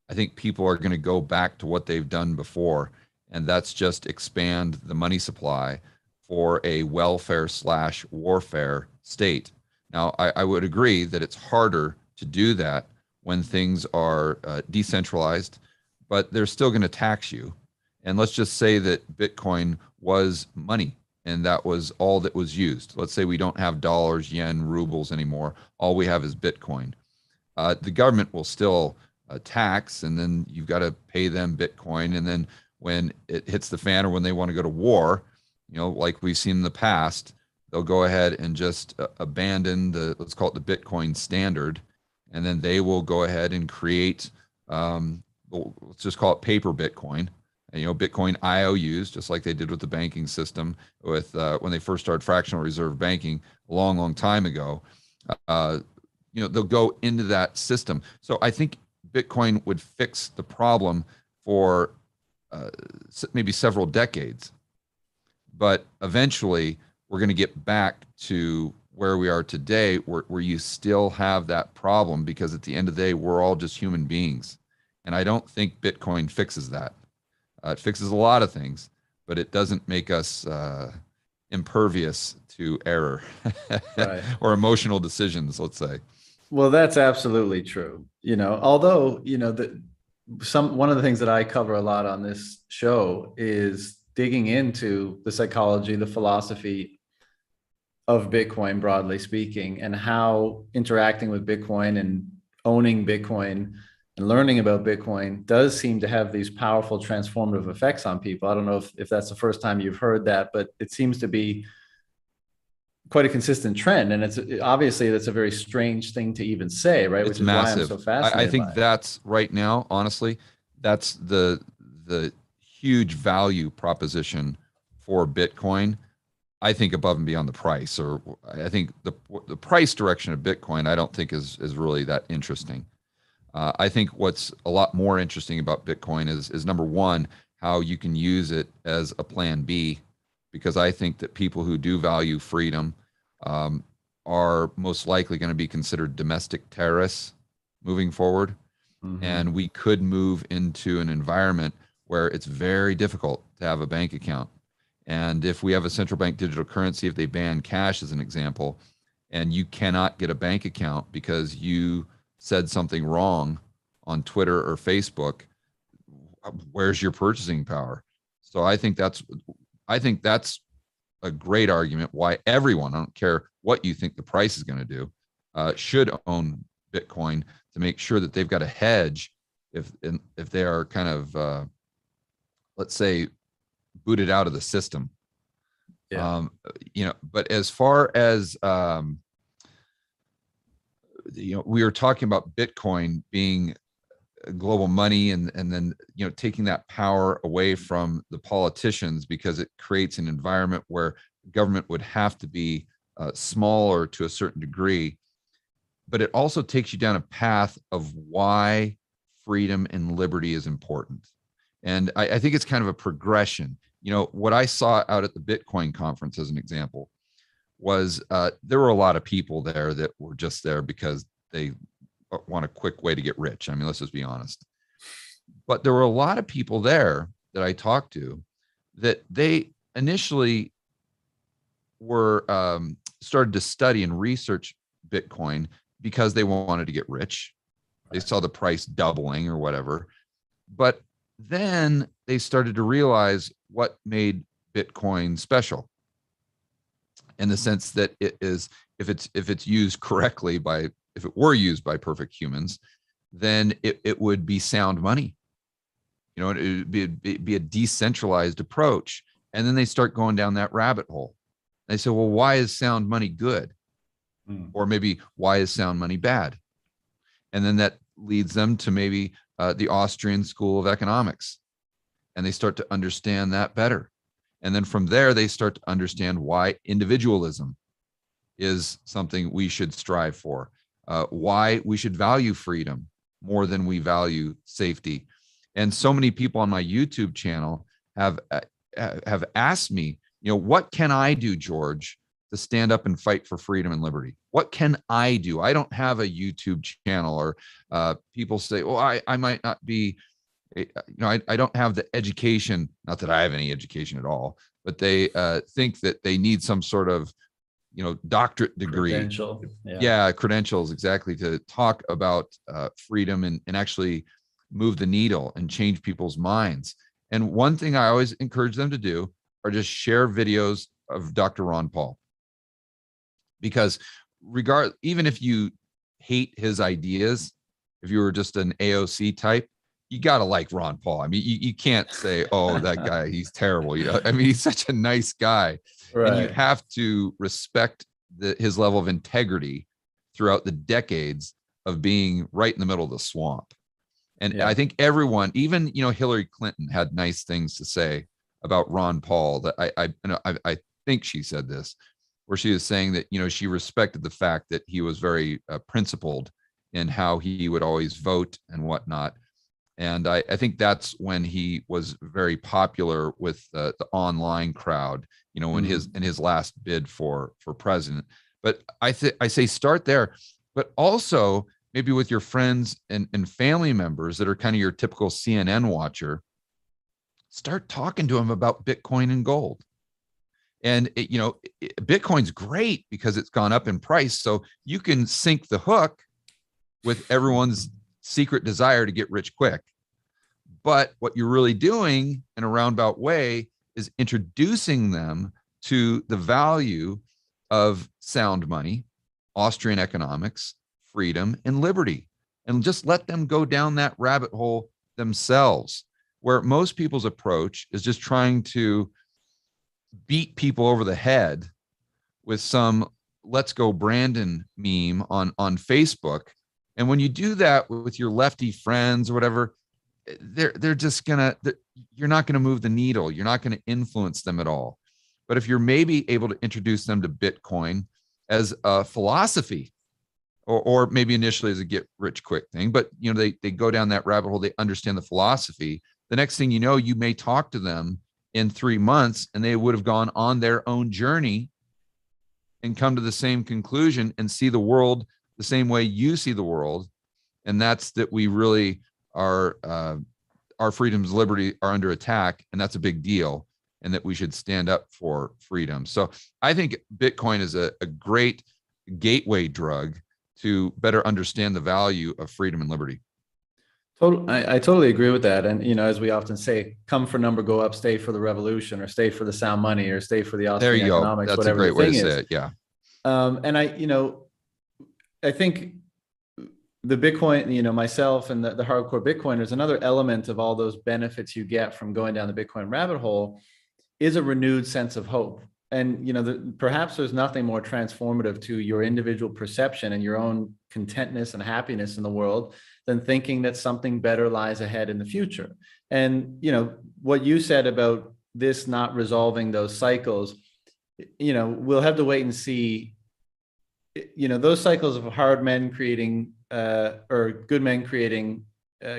I think people are going to go back to what they've done before, and that's just expand the money supply for a welfare/warfare state. Now, I would agree that it's harder to do that when things are decentralized, but they're still going to tax you. And let's just say that Bitcoin was money, and that was all that was used. Let's say we don't have dollars, yen, rubles anymore. All we have is Bitcoin. The government will still tax, and then you've got to pay them Bitcoin. And then when it hits the fan, or when they want to go to war, like we've seen in the past, they'll go ahead and just abandon let's call it the Bitcoin standard. And then they will go ahead and create, let's just call it paper Bitcoin, Bitcoin IOUs, just like they did with the banking system with when they first started fractional reserve banking a long, long time ago. They'll go into that system. So I think Bitcoin would fix the problem for maybe several decades, but eventually we're we're going to get back to where we are today, where you still have that problem, because at the end of the day, we're all just human beings. And I don't think Bitcoin fixes that. It fixes a lot of things, but it doesn't make us impervious to error Right. or emotional decisions, let's say. Well, that's absolutely true. Although, one of the things that I cover a lot on this show is digging into the psychology, the philosophy of Bitcoin, broadly speaking, and how interacting with Bitcoin and owning Bitcoin and learning about Bitcoin does seem to have these powerful transformative effects on people. I don't know if that's the first time you've heard that, but it seems to be quite a consistent trend. And it's obviously that's a very strange thing to even say, right? It's Which is massive. why I'm so fascinated. I think that's right now, honestly, that's the huge value proposition for Bitcoin. I think above and beyond the price, or I think the price direction of Bitcoin, I don't think is really that interesting. I think what's a lot more interesting about Bitcoin is number one, how you can use it as a plan B, because I think that people who do value freedom are most likely going to be considered domestic terrorists moving forward. Mm-hmm. And we could move into an environment where it's very difficult to have a bank account. And if we have a central bank digital currency, if they ban cash as an example, and you cannot get a bank account because you said something wrong on Twitter or Facebook, where's your purchasing power? So I think that's a great argument why everyone, I don't care what you think the price is going to do, should own Bitcoin, to make sure that they've got a hedge if they are kind of, let's say, booted out of the system. Yeah. But as far as, we were talking about Bitcoin being global money, and then, taking that power away from the politicians, because it creates an environment where government would have to be smaller to a certain degree. But it also takes you down a path of why freedom and liberty is important. And I think it's kind of a progression. What I saw out at the Bitcoin conference, as an example, was there were a lot of people there that were just there because they want a quick way to get rich. I mean, let's just be honest. But there were a lot of people there that I talked to that they initially were started to study and research Bitcoin because they wanted to get rich. They saw the price doubling or whatever. But then they started to realize what made Bitcoin special, in the sense that it is, if it's used correctly if it were used by perfect humans, then it would be sound money. It would be a decentralized approach. And then they start going down that rabbit hole. They say, well, why is sound money good? Or maybe, why is sound money bad? And then that leads them to maybe the Austrian School of Economics. And they start to understand that better. And then from there, they start to understand why individualism is something we should strive for, why we should value freedom more than we value safety. And so many people on my YouTube channel have asked me, what can I do, George, to stand up and fight for freedom and liberty? What can I do? I don't have a YouTube channel, or people say, well, I might not be, I don't have the education, not that I have any education at all, but they think that they need some sort of, doctorate degree. Credential. Yeah, credentials, exactly, to talk about freedom and actually move the needle and change people's minds. And one thing I always encourage them to do are just share videos of Dr. Ron Paul. Because even if you hate his ideas, if you were just an AOC type, you got to like Ron Paul. I mean, you can't say, oh, that guy, he's terrible. I mean, he's such a nice guy. Right. And you have to respect his level of integrity throughout the decades of being right in the middle of the swamp. And I think everyone, even, Hillary Clinton, had nice things to say about Ron Paul. That I think she said this, where she was saying that, she respected the fact that he was very principled in how he would always vote and whatnot. And I think that's when he was very popular with the online crowd, you know, in his last bid for president. But I say start there, but also maybe with your friends and family members that are kind of your typical CNN watcher, start talking to them about Bitcoin and gold. And Bitcoin's great because it's gone up in price. So you can sink the hook with everyone's secret desire to get rich quick. But what you're really doing in a roundabout way is introducing them to the value of sound money, Austrian economics, freedom, and liberty, and just let them go down that rabbit hole themselves, where most people's approach is just trying to beat people over the head with some "Let's Go Brandon" meme on Facebook. And when you do that with your lefty friends or whatever, they're just you're not gonna move the needle. You're not gonna influence them at all. But if you're maybe able to introduce them to Bitcoin as a philosophy, or maybe initially as a get rich quick thing, but they go down that rabbit hole, they understand the philosophy. The next thing you know, you may talk to them in 3 months and they would have gone on their own journey and come to the same conclusion and see the world the same way you see the world. And that's that we really are, our freedoms, liberty are under attack. And that's a big deal. And that we should stand up for freedom. So I think Bitcoin is a great gateway drug to better understand the value of freedom and liberty. I totally agree with that. And, as we often say, come for number, go up, stay for the revolution, or stay for the sound money, or stay for the Austrian economics, That's whatever a great the way thing to is. say it. Yeah. And I think the Bitcoin, myself and the hardcore Bitcoiners, another element of all those benefits you get from going down the Bitcoin rabbit hole is a renewed sense of hope. And, perhaps there's nothing more transformative to your individual perception and your own contentness and happiness in the world than thinking that something better lies ahead in the future. And, what you said about this not resolving those cycles, we'll have to wait and see, those cycles of hard men creating, or good men creating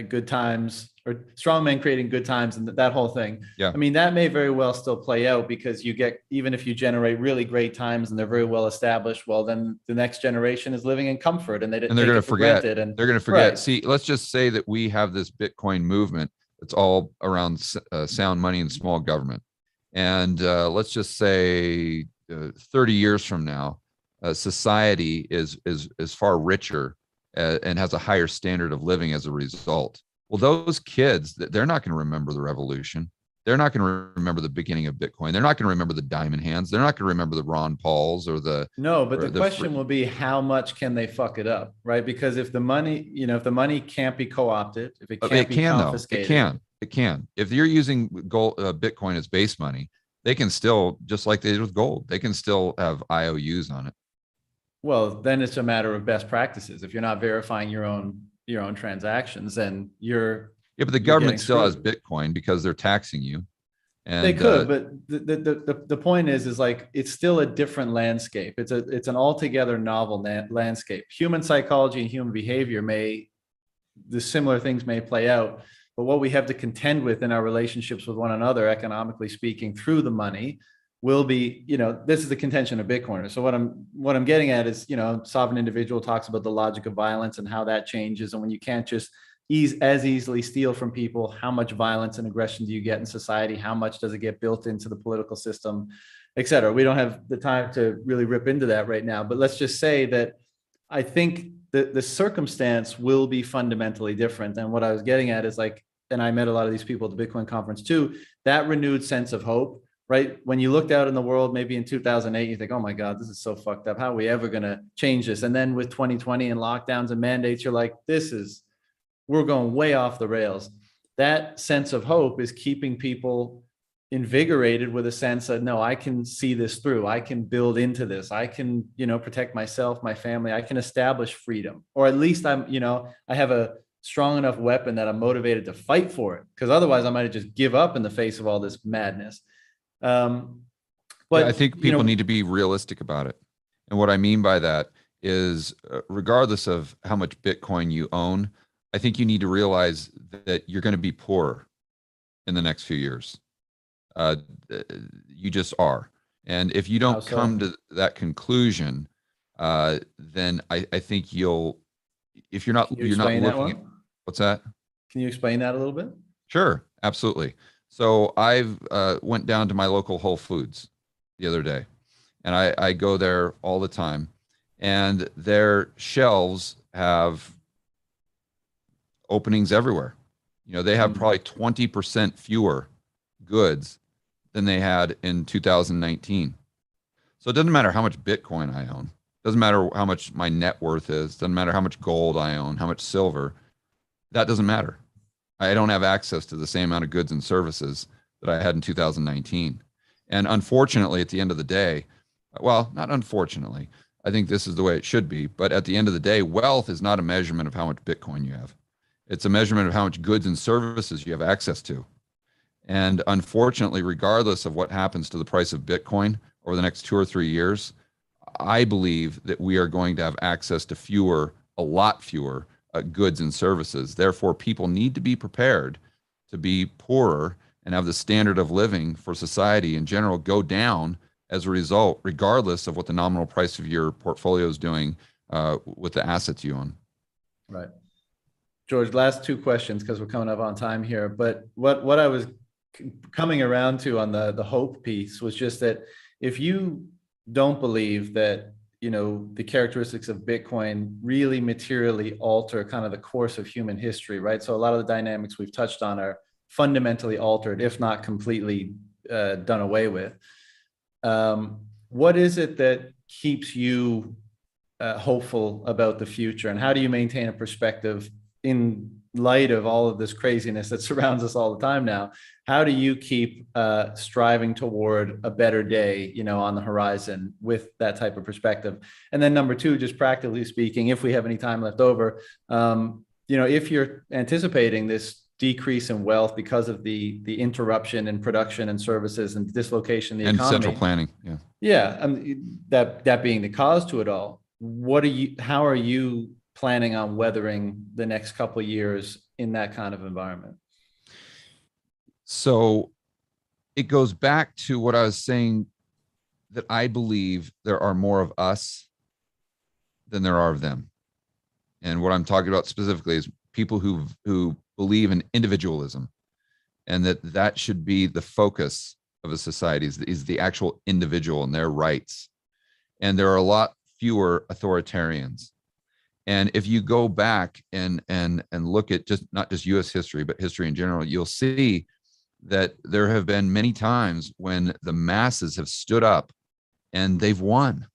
good times, or strong men creating good times, and that whole thing. Yeah. I mean, that may very well still play out, because you get, even if you generate really great times and they're very well established, well, then the next generation is living in comfort and they're going to forget. And they're going to forget. Right. See, let's just say that we have this Bitcoin movement that's all around sound money and small government. And let's just say 30 years from now, society is far richer and has a higher standard of living as a result. Well, those kids, they're not going to remember the revolution. They're not going to remember the beginning of Bitcoin. They're not going to remember the diamond hands. They're not going to remember the Ron Pauls or the. No, but the question will be, how much can they fuck it up, right? Because if the money, if the money can't be co-opted, if it can't be confiscated. It can. If you're using gold, Bitcoin as base money, they can still, just like they did with gold, they can still have IOUs on it. Well, then it's a matter of best practices. If you're not verifying your own transactions, then you're. Yeah, but the government still has Bitcoin because they're taxing you. And they could, but the point is like, it's still a different landscape. It's an altogether novel landscape. Human psychology and human behavior the similar things may play out, but what we have to contend with in our relationships with one another, economically speaking, through the money, will be, this is the contention of Bitcoiners. So what I'm getting at is, Sovereign Individual talks about the logic of violence and how that changes. And when you can't just as easily steal from people, how much violence and aggression do you get in society? How much does it get built into the political system, et cetera? We don't have the time to really rip into that right now, but let's just say that I think the circumstance will be fundamentally different. And what I was getting at is like, and I met a lot of these people at the Bitcoin conference too, that renewed sense of hope. Right? When you looked out in the world, maybe in 2008, you think, oh my God, this is so fucked up. How are we ever going to change this? And then with 2020 and lockdowns and mandates, you're like, we're going way off the rails. That sense of hope is keeping people invigorated with a sense that, no, I can see this through. I can build into this. I can, protect myself, my family. I can establish freedom, or at least I have a strong enough weapon that I'm motivated to fight for it. Because otherwise I might just give up in the face of all this madness. But I think people need to be realistic about it. And what I mean by that is, regardless of how much Bitcoin you own, I think you need to realize that you're going to be poorer in the next few years. Uh, you just are. And if you How don't so? come to that conclusion, then I think if Can you you're not explain that looking at, one? what's that? Can you explain that a little bit? Sure, absolutely. So I've went down to my local Whole Foods the other day, and I go there all the time, and their shelves have openings everywhere. You know, they have Mm. probably 20% fewer goods than they had in 2019. So it doesn't matter how much Bitcoin I own. Doesn't matter how much my net worth is. Doesn't matter how much gold I own, how much silver. That doesn't matter. I don't have access to the same amount of goods and services that I had in 2019. And unfortunately, at the end of the day, well, not unfortunately, I think this is the way it should be. But at the end of the day, wealth is not a measurement of how much Bitcoin you have. It's a measurement of how much goods and services you have access to. And unfortunately, regardless of what happens to the price of Bitcoin over the next 2 or 3 years, I believe that we are going to have access to a lot fewer goods and services. Therefore, people need to be prepared to be poorer and have the standard of living for society in general go down as a result, regardless of what the nominal price of your portfolio is doing with the assets you own. Right. George, last two questions because we're coming up on time here. But what I was coming around to on the hope piece was just that if you don't believe that, you know, the characteristics of Bitcoin really materially alter kind of the course of human history, right? So a lot of the dynamics we've touched on are fundamentally altered, if not completely done away with. What is it that keeps you hopeful about the future, and how do you maintain a perspective in light of all of this craziness that surrounds us all the time now? How do you keep striving toward a better day, you know, on the horizon with that type of perspective? And then number two, just practically speaking, if we have any time left over, you know, if you're anticipating this decrease in wealth because of the interruption in production and services and dislocation in the And economy, central planning. Yeah. yeah, and that being the cause to it all, how are you planning on weathering the next couple of years in that kind of environment? So it goes back to what I was saying, that I believe there are more of us than there are of them. And what I'm talking about specifically is people who believe in individualism, and that should be the focus of a society is the actual individual and their rights. And there are a lot fewer authoritarians. And if you go back and look at just not just US history, but history in general, you'll see that there have been many times when the masses have stood up and they've won,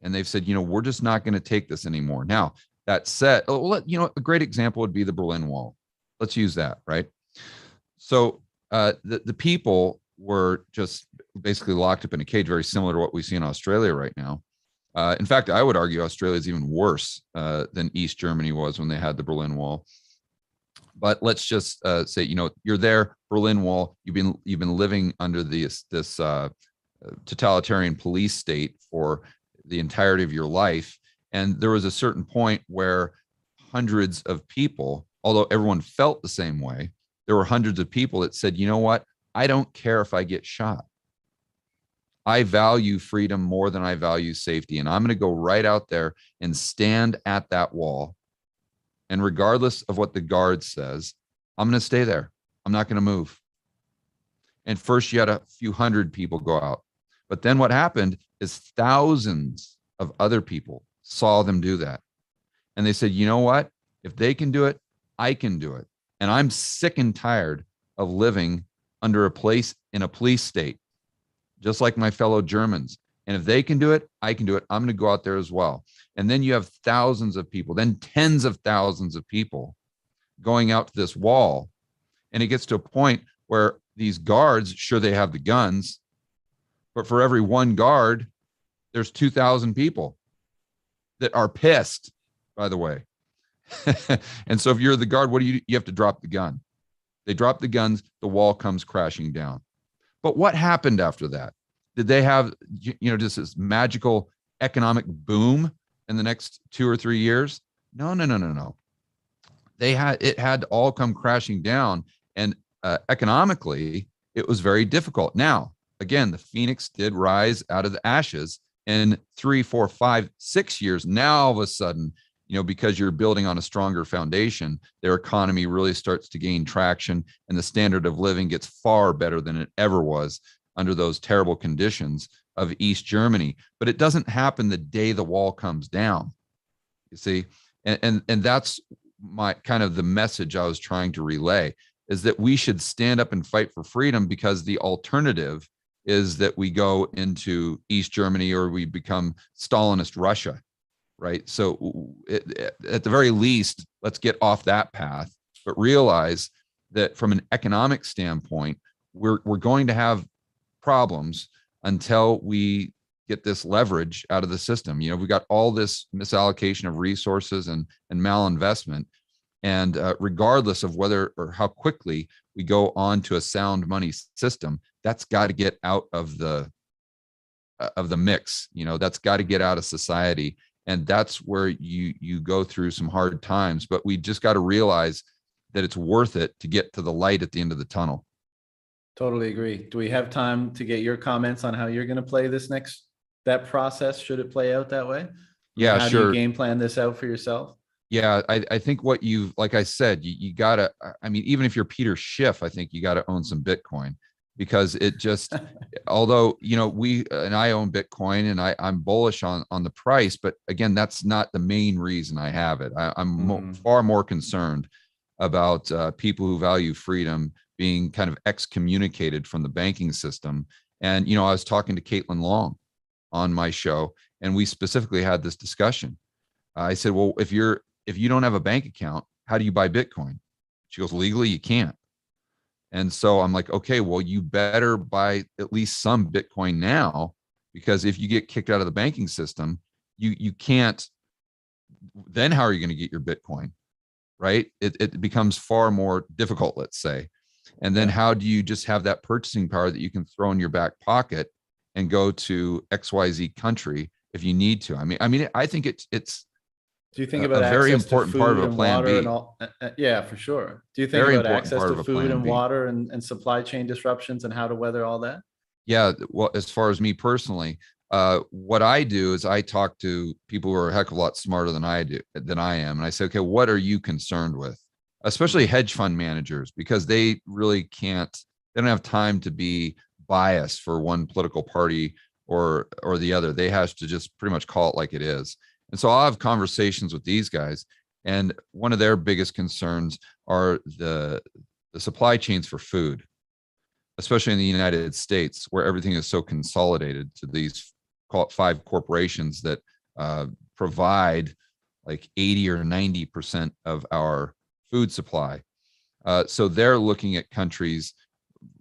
and they've said, you know, we're just not going to take this anymore. Now, that said, you know, a great example would be the Berlin Wall. Let's use that, right? So the people were just basically locked up in a cage, very similar to what we see in Australia right now. In fact, I would argue Australia is even worse than East Germany was when they had the Berlin Wall. But let's just say, you know, you're there, Berlin Wall. You've been living under this totalitarian police state for the entirety of your life, and there was a certain point where hundreds of people, although everyone felt the same way, there were hundreds of people that said, you know what? I don't care if I get shot. I value freedom more than I value safety. And I'm going to go right out there and stand at that wall. And regardless of what the guard says, I'm going to stay there. I'm not going to move. And first you had a few hundred people go out. But then what happened is thousands of other people saw them do that. And they said, you know what? If they can do it, I can do it. And I'm sick and tired of living under a police state, just like my fellow Germans. And if they can do it, I can do it. I'm going to go out there as well. And then you have thousands of people, then tens of thousands of people going out to this wall. And it gets to a point where these guards, sure, they have the guns, but for every one guard, there's 2,000 people that are pissed, by the way. And so if you're the guard, what do you have to drop the gun. They drop the guns, the wall comes crashing down. But what happened after that? Did they have, you know, just this magical economic boom in the next 2 or 3 years? No. it had to all come crashing down, and economically it was very difficult. Now again, the phoenix did rise out of the ashes in 3, 4, 5, 6 years. Now all of a sudden, because you're building on a stronger foundation, their economy really starts to gain traction, and the standard of living gets far better than it ever was under those terrible conditions of East Germany. But it doesn't happen the day the wall comes down, you see. And that's my kind of the message I was trying to relay, is that we should stand up and fight for freedom, because the alternative is that we go into East Germany or we become Stalinist Russia, right? So at the very least, let's get off that path, but realize that from an economic standpoint, we're going to have problems until we get this leverage out of the system. We've got all this misallocation of resources and malinvestment. And regardless of whether or how quickly we go on to a sound money system, that's got to get out of the mix. That's got to get out of society. And that's where you go through some hard times. But we just got to realize that it's worth it to get to the light at the end of the tunnel. Totally agree. Do we have time to get your comments on how you're going to play that process? Should it play out that way? Yeah, how sure. do you game plan this out for yourself? Yeah, I think what like I said, you gotta, even if you're Peter Schiff, I think you gotta own some Bitcoin, because it just, although, I own Bitcoin and I'm bullish on the price, but again, that's not the main reason I have it. I'm far more concerned about people who value freedom being kind of excommunicated from the banking system. And, I was talking to Caitlin Long on my show, and we specifically had this discussion. I said, well, if you don't have a bank account, how do you buy Bitcoin? She goes, legally, you can't. And so I'm like, okay, well, you better buy at least some Bitcoin now, because if you get kicked out of the banking system, you can't, then how are you going to get your Bitcoin? Right? It becomes far more difficult, let's say. And then how do you just have that purchasing power that you can throw in your back pocket and go to XYZ country if you need to? I think it's do you think about a very access to important part of food a and plan water B? and all? Yeah, for sure. Do you think Very about important access part to of a food plan and B. water and supply chain disruptions and how to weather all that? Yeah, well, as far as me personally, what I do is I talk to people who are a heck of a lot smarter than I am, and I say, okay, what are you concerned with? Especially hedge fund managers, because they really can't. They don't have time to be biased for one political party or the other. They have to just pretty much call it like it is. And so I'll have conversations with these guys, and one of their biggest concerns are the supply chains for food, especially in the United States, where everything is so consolidated to these, call it 5 corporations that provide like 80 or 90% of our food supply. So they're looking at countries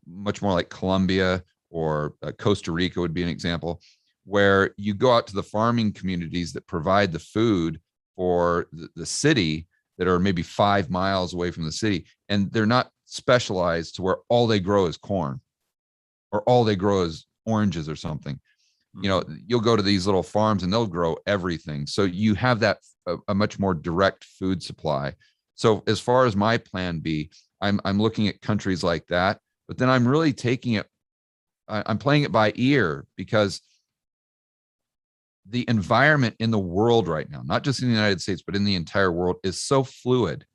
much more like Colombia or Costa Rica would be an example, where you go out to the farming communities that provide the food for the city, that are maybe 5 miles away from the city, and they're not specialized to where all they grow is corn or all they grow is oranges or something. You'll go to these little farms and they'll grow everything. So you have that a much more direct food supply. So as far as my plan B, I'm looking at countries like that, but then I'm really taking it, I'm playing it by ear, because the environment in the world right now, not just in the United States, but in the entire world, is so fluid.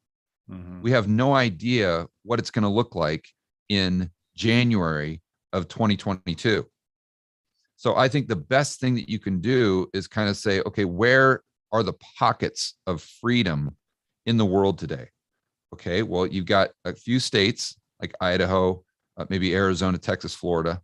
We have no idea what it's going to look like in January of 2022. So I think the best thing that you can do is kind of say, okay, where are the pockets of freedom in the world today? Okay, well, you've got a few states like Idaho, maybe Arizona, Texas, Florida.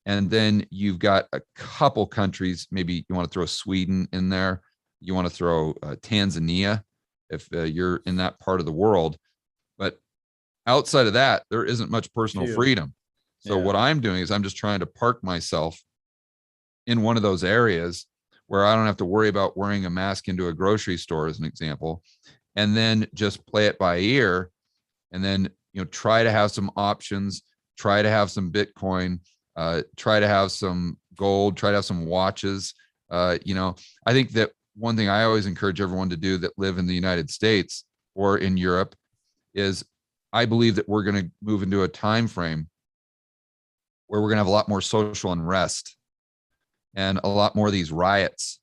And then you've got a couple countries, maybe you want to throw Sweden in there. You want to throw Tanzania if you're in that part of the world. But outside of that, there isn't much personal freedom. So what I'm doing is I'm just trying to park myself in one of those areas where I don't have to worry about wearing a mask into a grocery store, as an example, and then just play it by ear, and then try to have some options, try to have some Bitcoin, try to have some gold, try to have some watches. I think that one thing I always encourage everyone to do that live in the United States or in Europe, is I believe that we're going to move into a time frame where we're going to have a lot more social unrest and a lot more of these riots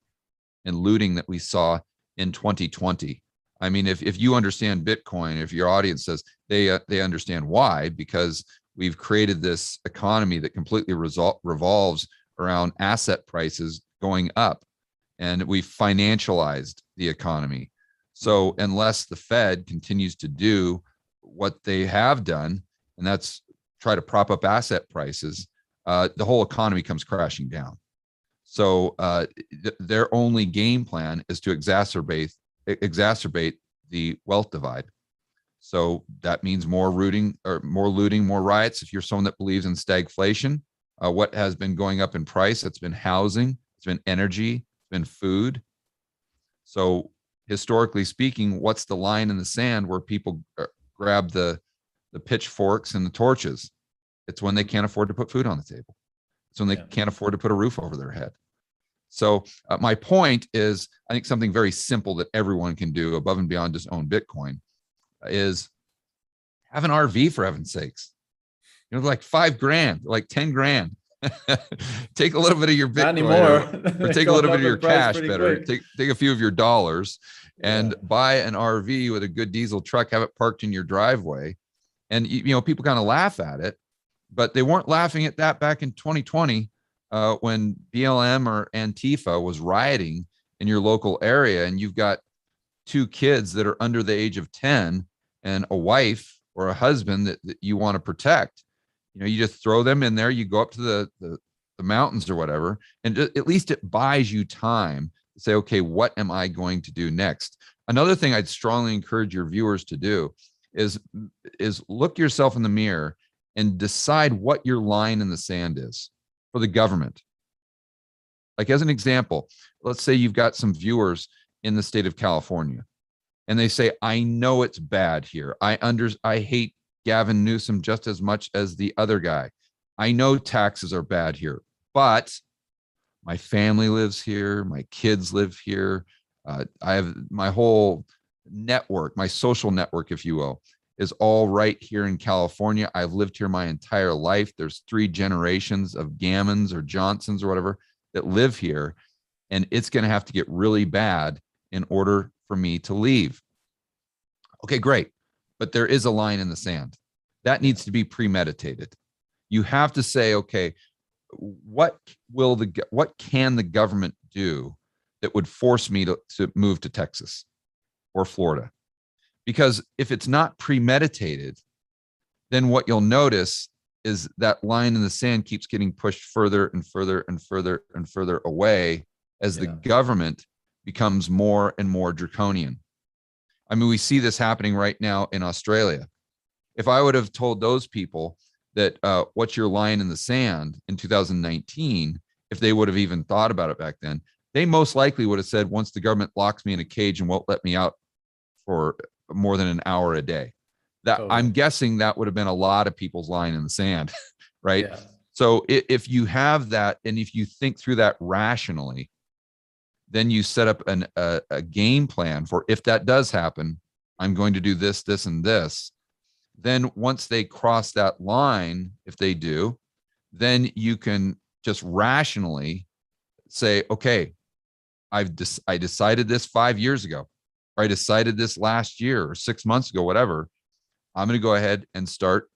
and looting that we saw in 2020. I mean, if you understand Bitcoin, if your audience says they understand why, because we've created this economy that completely revolves around asset prices going up, and we've financialized the economy. So unless the Fed continues to do what they have done, and that's try to prop up asset prices, the whole economy comes crashing down. So their only game plan is to exacerbate the wealth divide. So that means more looting, more riots. If you're someone that believes in stagflation, what has been going up in price? It's been housing, it's been energy, it's been food. So historically speaking, what's the line in the sand where people grab the pitchforks and the torches? It's when they can't afford to put food on the table. It's when they can't afford to put a roof over their head. So my point is, I think something very simple that everyone can do above and beyond just own Bitcoin is have an RV, for heaven's sakes. You know, like $5,000, like 10 grand. Take a little bit of your Bitcoin or take a little bit of your cash, better take a few of your dollars and buy an RV with a good diesel truck, have it parked in your driveway. And you know, people kind of laugh at it, but they weren't laughing at that back in 2020 when BLM or Antifa was rioting in your local area, and you've got 2 kids that are under the age of 10 and a wife or a husband that you want to protect. You know, you just throw them in there, you go up to the mountains or whatever, and at least it buys you time to say, okay, what am I going to do next? Another thing I'd strongly encourage your viewers to do is look yourself in the mirror and decide what your line in the sand is for the government. Like, as an example, let's say you've got some viewers in the state of California and they say, I know it's bad here. I hate Gavin Newsom just as much as the other guy. I know taxes are bad here, but my family lives here. My kids live here. I have my whole network, my social network, if you will, is all right here in California. I've lived here my entire life. There's 3 generations of Gammons or Johnsons or whatever that live here. And it's going to have to get really bad in order for me to leave. Okay, great. But there is a line in the sand that needs to be premeditated. You have to say, okay, what can the government do that would force me to move to Texas or Florida? Because if it's not premeditated, then what you'll notice is that line in the sand keeps getting pushed further and further and further and further away as the government becomes more and more draconian. I mean, we see this happening right now in Australia. If I would have told those people that what's your line in the sand in 2019, if they would have even thought about it back then, they most likely would have said, once the government locks me in a cage and won't let me out for more than an hour a day. That I'm guessing that would have been a lot of people's line in the sand, right? Yeah. So if you have that, and if you think through that rationally, then you set up a game plan for, if that does happen, I'm going to do this, this, and this. Then once they cross that line, if they do, then you can just rationally say, okay, I decided this 5 years ago, or I decided this last year or 6 months ago, whatever. I'm going to go ahead and start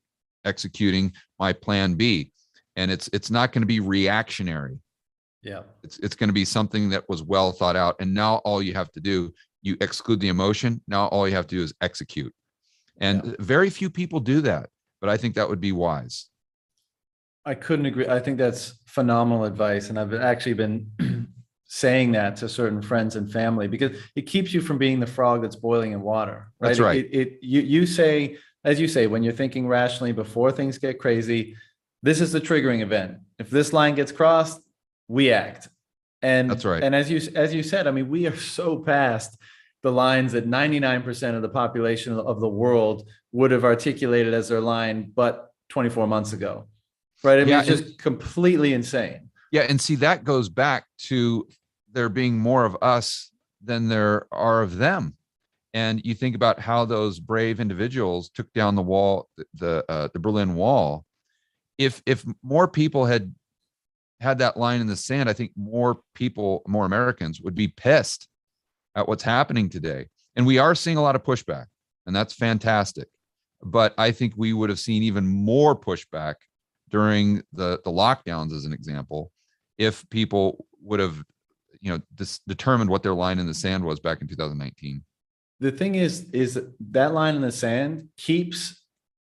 executing my plan B. And it's not going to be reactionary. Yeah. It's going to be something that was well thought out. And now all you have to do, you exclude the emotion. Now all you have to do is execute. And very few people do that, but I think that would be wise. I couldn't agree. I think that's phenomenal advice. And I've actually been saying that to certain friends and family, because it keeps you from being the frog that's boiling in water. Right? That's right. You say, as you say, when you're thinking rationally before things get crazy, this is the triggering event. If this line gets crossed, we act. And that's right. And as you said, I mean, we are so past the lines that 99% of the population of the world would have articulated as their line, but 24 months ago. Right. I mean, it's just completely insane. Yeah. And see, that goes back to there being more of us than there are of them. And you think about how those brave individuals took down the wall, the Berlin Wall. If more people had that line in the sand, I think more people, more Americans would be pissed at what's happening today. And we are seeing a lot of pushback, and that's fantastic. But I think we would have seen even more pushback during the lockdowns, as an example, if people would have, determined what their line in the sand was back in 2019. The thing is that line in the sand keeps,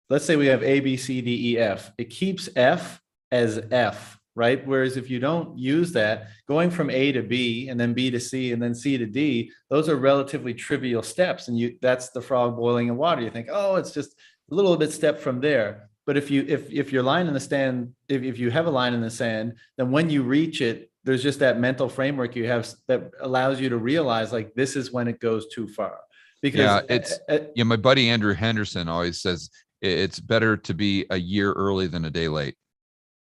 let's say we have A, B, C, D, E, F. It keeps F as F, right? Whereas if you don't use that, going from A to B and then B to C and then C to D, those are relatively trivial steps. And that's the frog boiling in water. You think, oh, it's just a little bit step from there. But if your line in the sand, if you have a line in the sand, then when you reach it, there's just that mental framework you have that allows you to realize, like, this is when it goes too far. Because my buddy Andrew Henderson always says it's better to be a year early than a day late.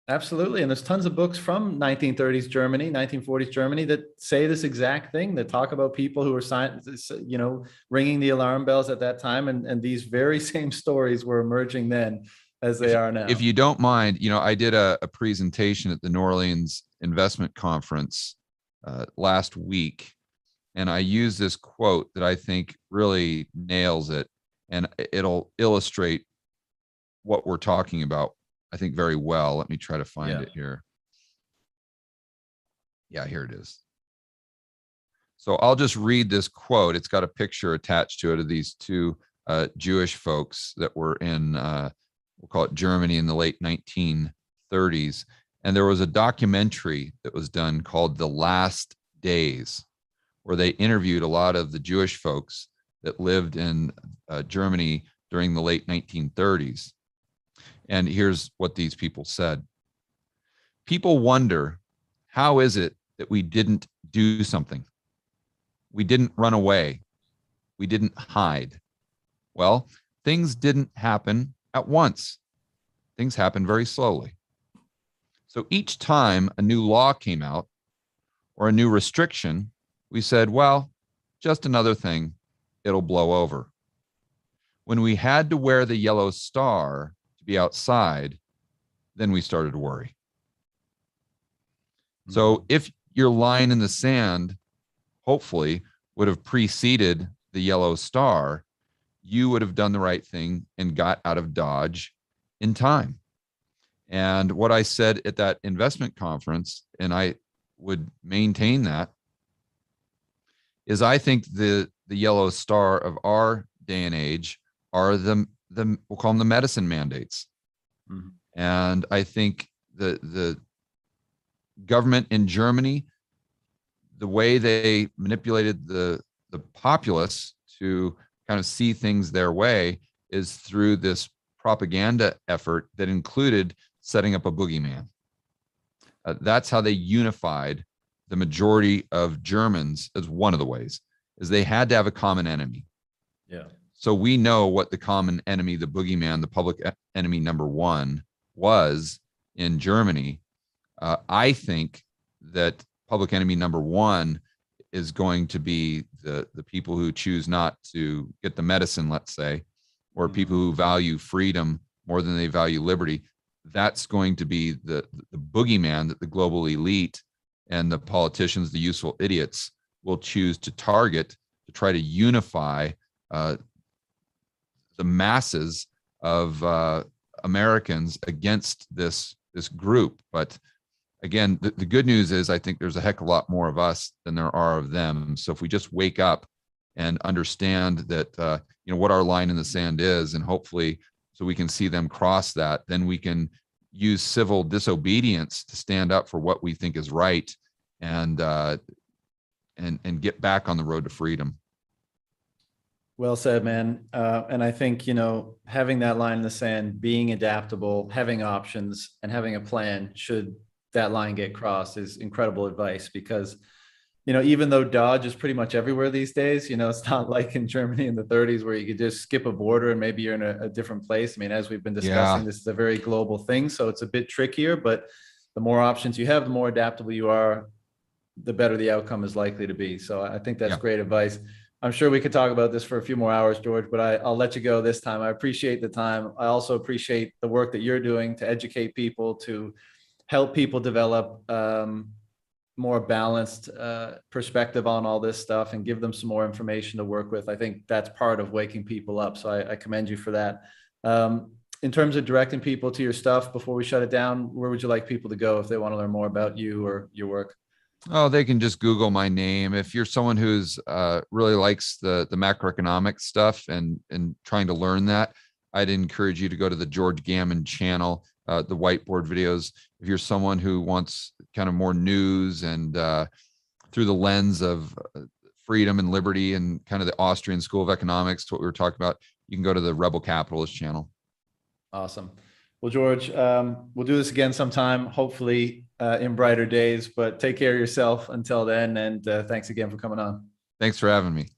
Absolutely. And there's tons of books from 1930s Germany, 1940s Germany that say this exact thing, that talk about people who were, ringing the alarm bells at that time. And these very same stories were emerging then as they are now. If you don't mind, I did a presentation at the New Orleans Investment Conference last week. And I use this quote that I think really nails it, and it'll illustrate what we're talking about, I think, very well. Let me try to find it here. Yeah, here it is. So I'll just read this quote. It's got a picture attached to it of these two Jewish folks that were in, we'll call it Germany, in the late 1930s. And there was a documentary that was done called The Last Days, where they interviewed a lot of the Jewish folks that lived in Germany during the late 1930s. And here's what these people said. People wonder, how is it that we didn't do something? We didn't run away. We didn't hide. Well, things didn't happen at once. Things happened very slowly. So each time a new law came out or a new restriction, we said, well, just another thing, it'll blow over. When we had to wear the yellow star to be outside, then we started to worry. So if your line in the sand, hopefully, would have preceded the yellow star, you would have done the right thing and got out of Dodge in time. And what I said at that investment conference, and I would maintain that, is I think the yellow star of our day and age are the we'll call them the medicine mandates. Mm-hmm. And I think the government in Germany, the way they manipulated the populace to kind of see things their way is through this propaganda effort that included setting up a boogeyman. That's how they unified the majority of Germans, as one of the ways, is they had to have a common enemy. Yeah. So we know what the common enemy, the boogeyman, the public enemy number one was in Germany. I think that public enemy number one is going to be the people who choose not to get the medicine, let's say, or people who value freedom more than they value liberty. That's going to be the boogeyman that the global elite and the politicians, the useful idiots, will choose to target to try to unify the masses of Americans against this group. But again, the good news is I think there's a heck of a lot more of us than there are of them. So if we just wake up and understand that, what our line in the sand is, and hopefully so we can see them cross that, then we can use civil disobedience to stand up for what we think is right and get back on the road to freedom. Well said, man. And I think, having that line in the sand, being adaptable, having options, and having a plan should that line get crossed is incredible advice, because, even though Dodge is pretty much everywhere these days, it's not like in Germany in the 30s where you could just skip a border and maybe you're in a different place. I mean, as we've been discussing, This is a very global thing, so it's a bit trickier, but the more options you have, the more adaptable you are, the better the outcome is likely to be. So I think that's great advice. I'm sure we could talk about this for a few more hours, George, but I'll let you go this time. I appreciate the time. I also appreciate the work that you're doing to educate people, to help people develop more balanced perspective on all this stuff and give them some more information to work with. I think that's part of waking people up. So I commend you for that. In terms of directing people to your stuff before we shut it down, where would you like people to go if they want to learn more about you or your work? Oh, they can just Google my name. If you're someone who's really likes the macroeconomic stuff and trying to learn that, I'd encourage you to go to the George Gammon channel, the whiteboard videos. If you're someone who wants kind of more news and through the lens of freedom and liberty and kind of the Austrian School of Economics, what we were talking about, you can go to the Rebel Capitalist channel. Awesome. Well, George, we'll do this again sometime, hopefully in brighter days, but take care of yourself until then. And thanks again for coming on. Thanks for having me.